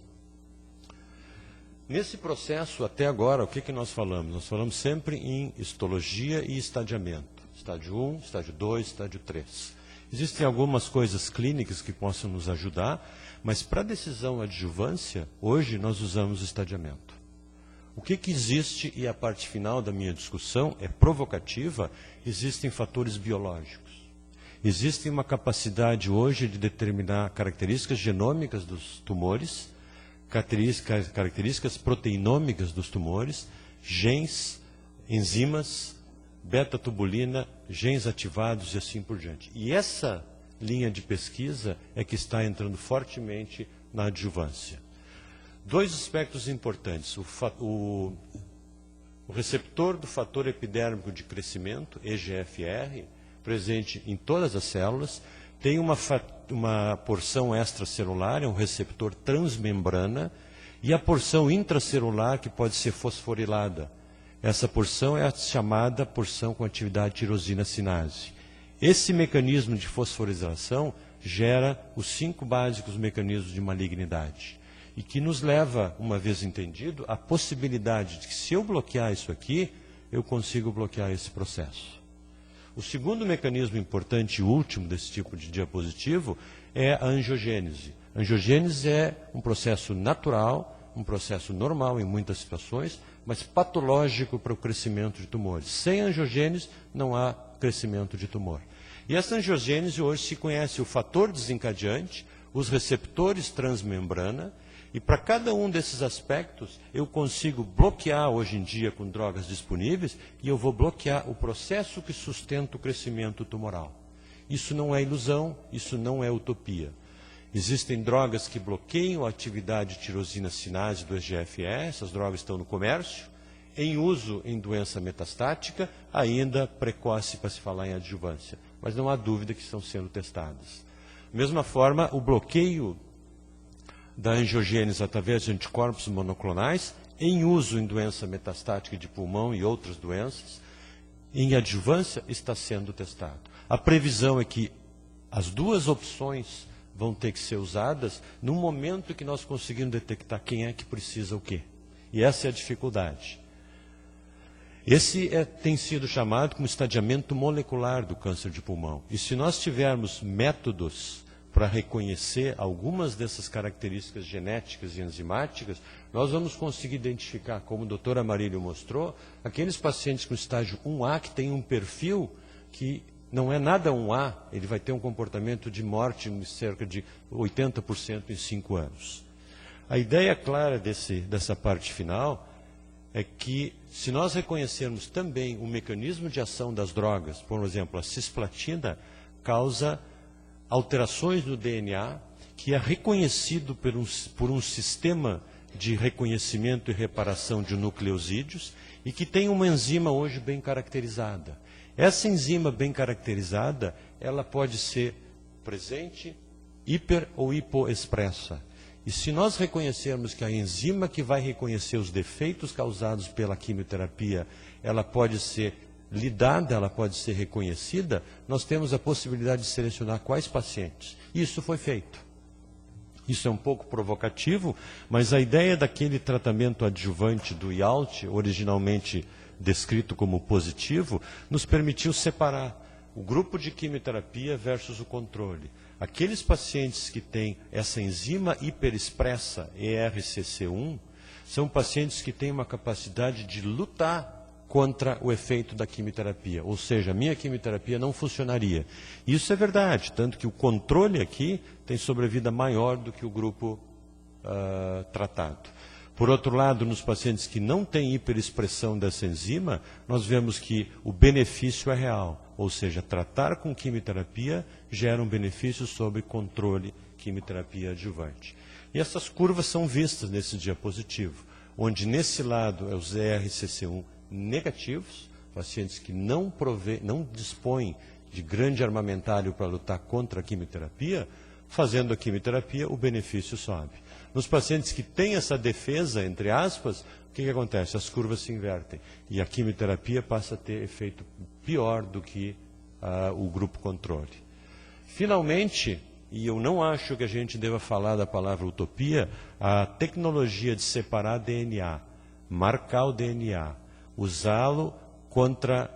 Nesse processo, até agora, o que nós falamos? Nós falamos sempre em histologia e estadiamento. Estádio 1, estádio 2, estádio 3. Existem algumas coisas clínicas que possam nos ajudar, mas para a decisão adjuvância, hoje nós usamos estadiamento. O que existe, e a parte final da minha discussão é provocativa, existem fatores biológicos. Existe uma capacidade hoje de determinar características genômicas dos tumores, características proteinômicas dos tumores, genes, enzimas, beta-tubulina, genes ativados e assim por diante. E essa linha de pesquisa é que está entrando fortemente na adjuvância. Dois aspectos importantes. O receptor do fator epidérmico de crescimento, EGFR, presente em todas as células, tem uma porção extracelular, é um receptor transmembrana, e a porção intracelular que pode ser fosforilada. Essa porção é a chamada porção com atividade tirosina sinase. Esse mecanismo de fosforilação gera os 5 básicos mecanismos de malignidade. E que nos leva, uma vez entendido, à possibilidade de que, se eu bloquear isso aqui, eu consigo bloquear esse processo. O segundo mecanismo importante e último desse tipo de diapositivo é a angiogênese. A angiogênese é um processo natural, um processo normal em muitas situações, mas patológico para o crescimento de tumores. Sem angiogênese não há crescimento de tumor. E essa angiogênese hoje se conhece o fator desencadeante, os receptores transmembrana, e para cada um desses aspectos eu consigo bloquear hoje em dia com drogas disponíveis e eu vou bloquear o processo que sustenta o crescimento tumoral. Isso não é ilusão, isso não é utopia. Existem drogas que bloqueiam a atividade tirosina sinase do EGFE, essas drogas estão no comércio, em uso em doença metastática, ainda precoce para se falar em adjuvância, mas não há dúvida que estão sendo testadas. Da mesma forma, o bloqueio da angiogênese através de anticorpos monoclonais, em uso em doença metastática de pulmão e outras doenças, em adjuvância, está sendo testado. A previsão é que as duas opções vão ter que ser usadas no momento que nós conseguimos detectar quem é que precisa o quê. E essa é a dificuldade. Esse tem sido chamado como estadiamento molecular do câncer de pulmão. E se nós tivermos métodos para reconhecer algumas dessas características genéticas e enzimáticas, nós vamos conseguir identificar, como o doutor Amarílio mostrou, aqueles pacientes com estágio 1A que têm um perfil que não é nada 1A, ele vai ter um comportamento de morte em cerca de 80% em 5 anos. A ideia clara dessa parte final é que, se nós reconhecermos também o mecanismo de ação das drogas, por exemplo, a cisplatina causa alterações no DNA, que é reconhecido por um sistema de reconhecimento e reparação de nucleosídeos, e que tem uma enzima hoje bem caracterizada. Essa enzima bem caracterizada, ela pode ser presente, hiper ou hipoexpressa. E se nós reconhecermos que a enzima que vai reconhecer os defeitos causados pela quimioterapia, ela pode ser lidada, ela pode ser reconhecida, nós temos a possibilidade de selecionar quais pacientes. Isso foi feito. Isso é um pouco provocativo, mas a ideia daquele tratamento adjuvante do IALT, originalmente descrito como positivo, nos permitiu separar o grupo de quimioterapia versus o controle. Aqueles pacientes que têm essa enzima hiperexpressa, ERCC1, são pacientes que têm uma capacidade de lutar contra o efeito da quimioterapia, ou seja, a minha quimioterapia não funcionaria. Isso é verdade, tanto que o controle aqui tem sobrevida maior do que o grupo tratado. Por outro lado, nos pacientes que não têm hiperexpressão dessa enzima, nós vemos que o benefício é real, ou seja, tratar com quimioterapia gera um benefício sobre controle quimioterapia adjuvante. E essas curvas são vistas nesse diapositivo, onde nesse lado é os ERCC1 negativos, pacientes que não dispõem de grande armamentário para lutar contra a quimioterapia, fazendo a quimioterapia, o benefício sobe. Nos pacientes que têm essa defesa, entre aspas, o que acontece? As curvas se invertem e a quimioterapia passa a ter efeito pior do que o grupo controle. Finalmente, e eu não acho que a gente deva falar da palavra utopia, a tecnologia de separar DNA, marcar o DNA, usá-lo contra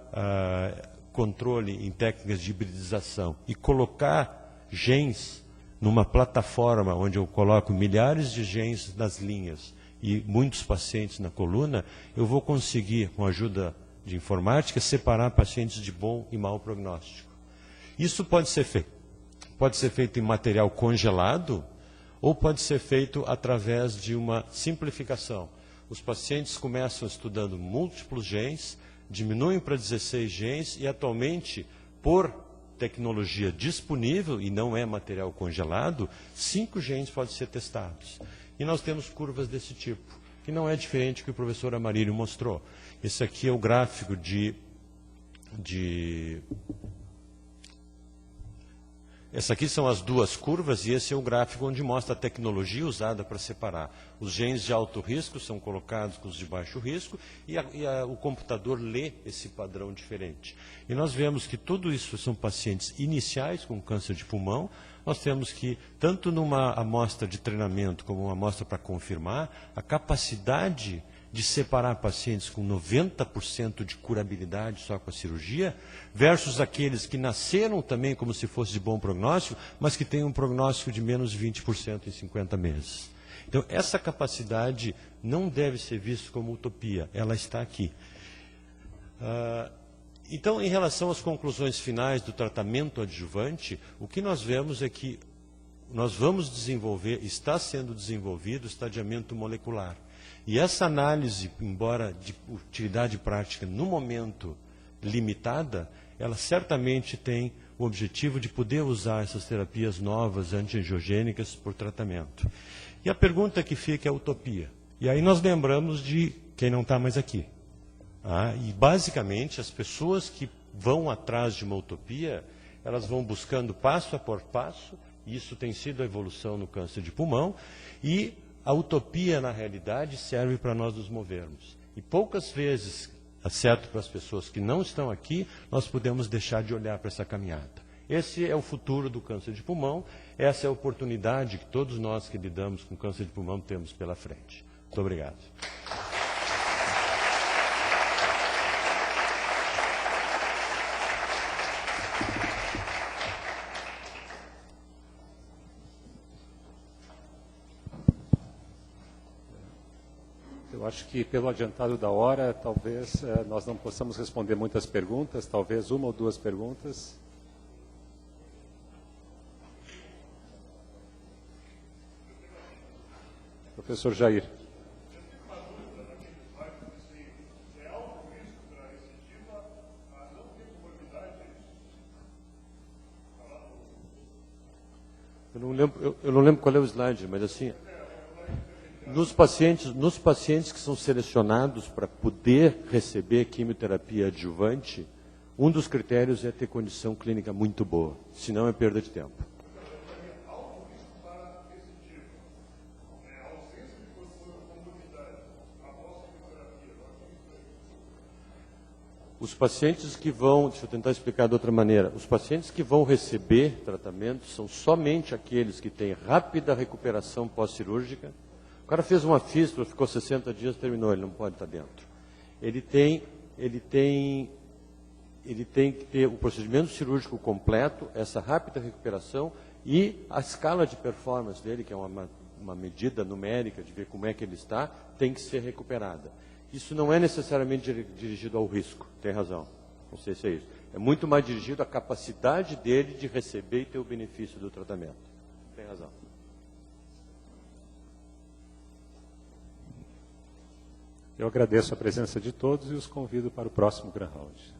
controle em técnicas de hibridização e colocar genes numa plataforma onde eu coloco milhares de genes nas linhas e muitos pacientes na coluna, eu vou conseguir, com a ajuda de informática, separar pacientes de bom e mau prognóstico. Isso pode ser feito em material congelado ou pode ser feito através de uma simplificação. Os pacientes começam estudando múltiplos genes, diminuem para 16 genes e atualmente, por tecnologia disponível, e não é material congelado, 5 genes podem ser testados. E nós temos curvas desse tipo, que não é diferente do que o professor Amarílio mostrou. Esse aqui é o gráfico Essas aqui são as duas curvas e esse é o gráfico onde mostra a tecnologia usada para separar. Os genes de alto risco são colocados com os de baixo risco e o computador lê esse padrão diferente. E nós vemos que tudo isso são pacientes iniciais com câncer de pulmão. Nós temos que, tanto numa amostra de treinamento como uma amostra para confirmar, a capacidade de separar pacientes com 90% de curabilidade só com a cirurgia, versus aqueles que nasceram também como se fosse de bom prognóstico, mas que têm um prognóstico de menos 20% em 50 meses. Então, essa capacidade não deve ser vista como utopia, ela está aqui. Então, em relação às conclusões finais do tratamento adjuvante, o que nós vemos é que nós vamos desenvolver, está sendo desenvolvido o estadiamento molecular. E essa análise, embora de utilidade prática no momento limitada, ela certamente tem o objetivo de poder usar essas terapias novas antiangiogênicas por tratamento. E a pergunta que fica é a utopia. E aí nós lembramos de quem não está mais aqui. E basicamente as pessoas que vão atrás de uma utopia, elas vão buscando passo a passo, e isso tem sido a evolução no câncer de pulmão, e a utopia, na realidade, serve para nós nos movermos. E poucas vezes, exceto para as pessoas que não estão aqui, nós podemos deixar de olhar para essa caminhada. Esse é o futuro do câncer de pulmão, essa é a oportunidade que todos nós que lidamos com câncer de pulmão temos pela frente. Muito obrigado. Eu acho que, pelo adiantado da hora, talvez nós não possamos responder muitas perguntas, talvez uma ou duas perguntas. Professor Jair. Eu não lembro qual é o slide, mas assim... Nos pacientes que são selecionados para poder receber quimioterapia adjuvante, um dos critérios é ter condição clínica muito boa, senão é perda de tempo. Os pacientes que vão, deixa eu tentar explicar de outra maneira, os pacientes que vão receber tratamento são somente aqueles que têm rápida recuperação pós-cirúrgica. O cara fez uma fístula, ficou 60 dias, terminou, ele não pode estar dentro. Ele tem que ter o procedimento cirúrgico completo, essa rápida recuperação e a escala de performance dele, que é uma medida numérica de ver como é que ele está, tem que ser recuperada. Isso não é necessariamente dirigido ao risco, tem razão, não sei se é isso. É muito mais dirigido à capacidade dele de receber e ter o benefício do tratamento. Tem razão. Eu agradeço a presença de todos e os convido para o próximo Grand Round.